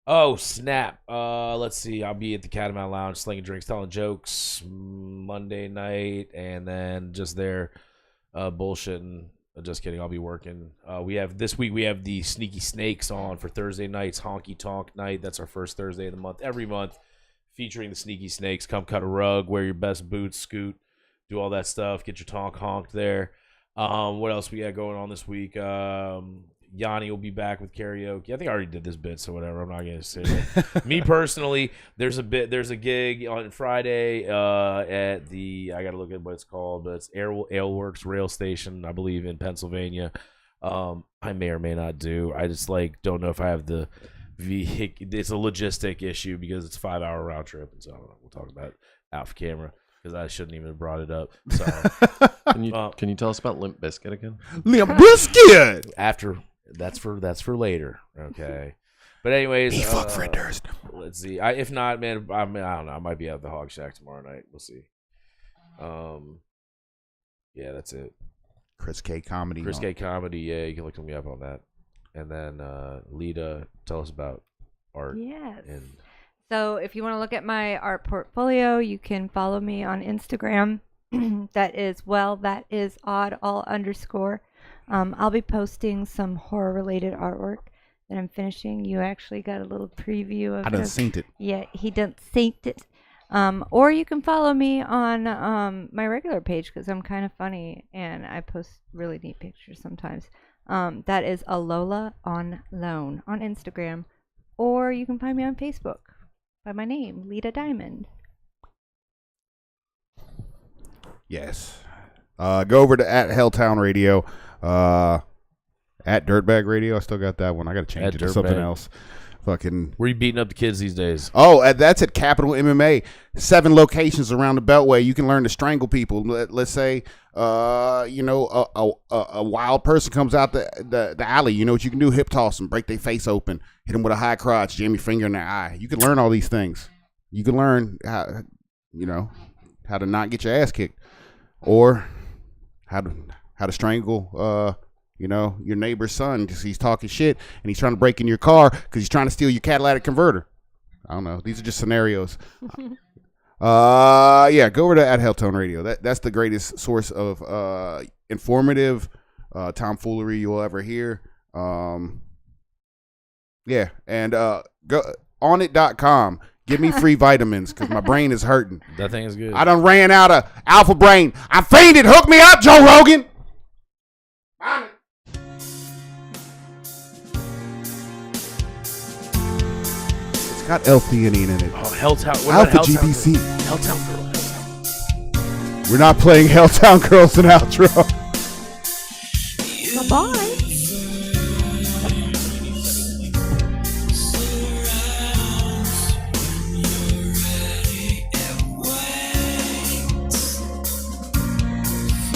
Oh snap! Let's see. I'll be at the Catamount Lounge, slinging drinks, telling jokes Monday night, and then just there, bullshitting. Just kidding. I'll be working. We have this week. We have the Sneaky Snakes on for Thursday nights. Honky Tonk Night. That's our first Thursday of the month. Every month, featuring the Sneaky Snakes. Come cut a rug. Wear your best boots. Scoot. Do all that stuff. Get your tonk honked there. What else we got going on this week? Yanni will be back with karaoke. I think I already did this bit, so whatever. I'm not gonna say it. Me personally, there's a gig on Friday at the, I gotta look at what it's called, but it's Aleworks Rail Station, I believe, in Pennsylvania. I may or may not do. I just don't know if I have the vehicle. It's a logistic issue because it's a 5-hour round trip, and so I don't know. We'll talk about it off camera because I shouldn't even have brought it up. So Can you tell us about Limp Bizkit again? Limp Bizkit. after. That's for later, okay. But anyways, Fuck Fred Durst. Let's see. If not, man, I don't know. I might be at the Hog Shack tomorrow night. We'll see. Yeah, that's it. Chris K Comedy. Chris K Comedy. Yeah, you can look me up on that. And then Lita, tell us about art. Yes. And So if you want to look at my art portfolio, you can follow me on Instagram. That is odd all _. I'll be posting some horror related artwork that I'm finishing. You actually got a little preview of I done it. synced it. Yeah, he done synced it. Or you can follow me on my regular page because I'm kind of funny and I post really neat pictures sometimes. That is Alola on Loan on Instagram. Or you can find me on Facebook by my name, Lita Diamond. Yes. Go over to at Helltown Radio, at Dirtbag Radio. I still got that one. I got to change it to something else. Fucking. Where you beating up the kids these days? Oh, that's at Capital MMA. 7 locations around the Beltway. You can learn to strangle people. Let's say, a wild person comes out the alley. You know what you can do? Hip toss them, break their face open, hit them with a high crotch, jam your finger in their eye. You can learn all these things. You can learn how to not get your ass kicked, or how to strangle your neighbor's son because he's talking shit and he's trying to break in your car because he's trying to steal your catalytic converter. I don't know. These are just scenarios. Go over to at Helltown Radio. That's the greatest source of informative tomfoolery you'll ever hear. And go onit.com. Give me free vitamins because my brain is hurting. That thing is good. I done ran out of Alpha Brain. I'm fainted. Hook me up, Joe Rogan. It's got L-theanine in it. Oh, Helltown. What Alpha about GBC. Helltown Girl. We're not playing Helltown Girls and outro. Bye-bye.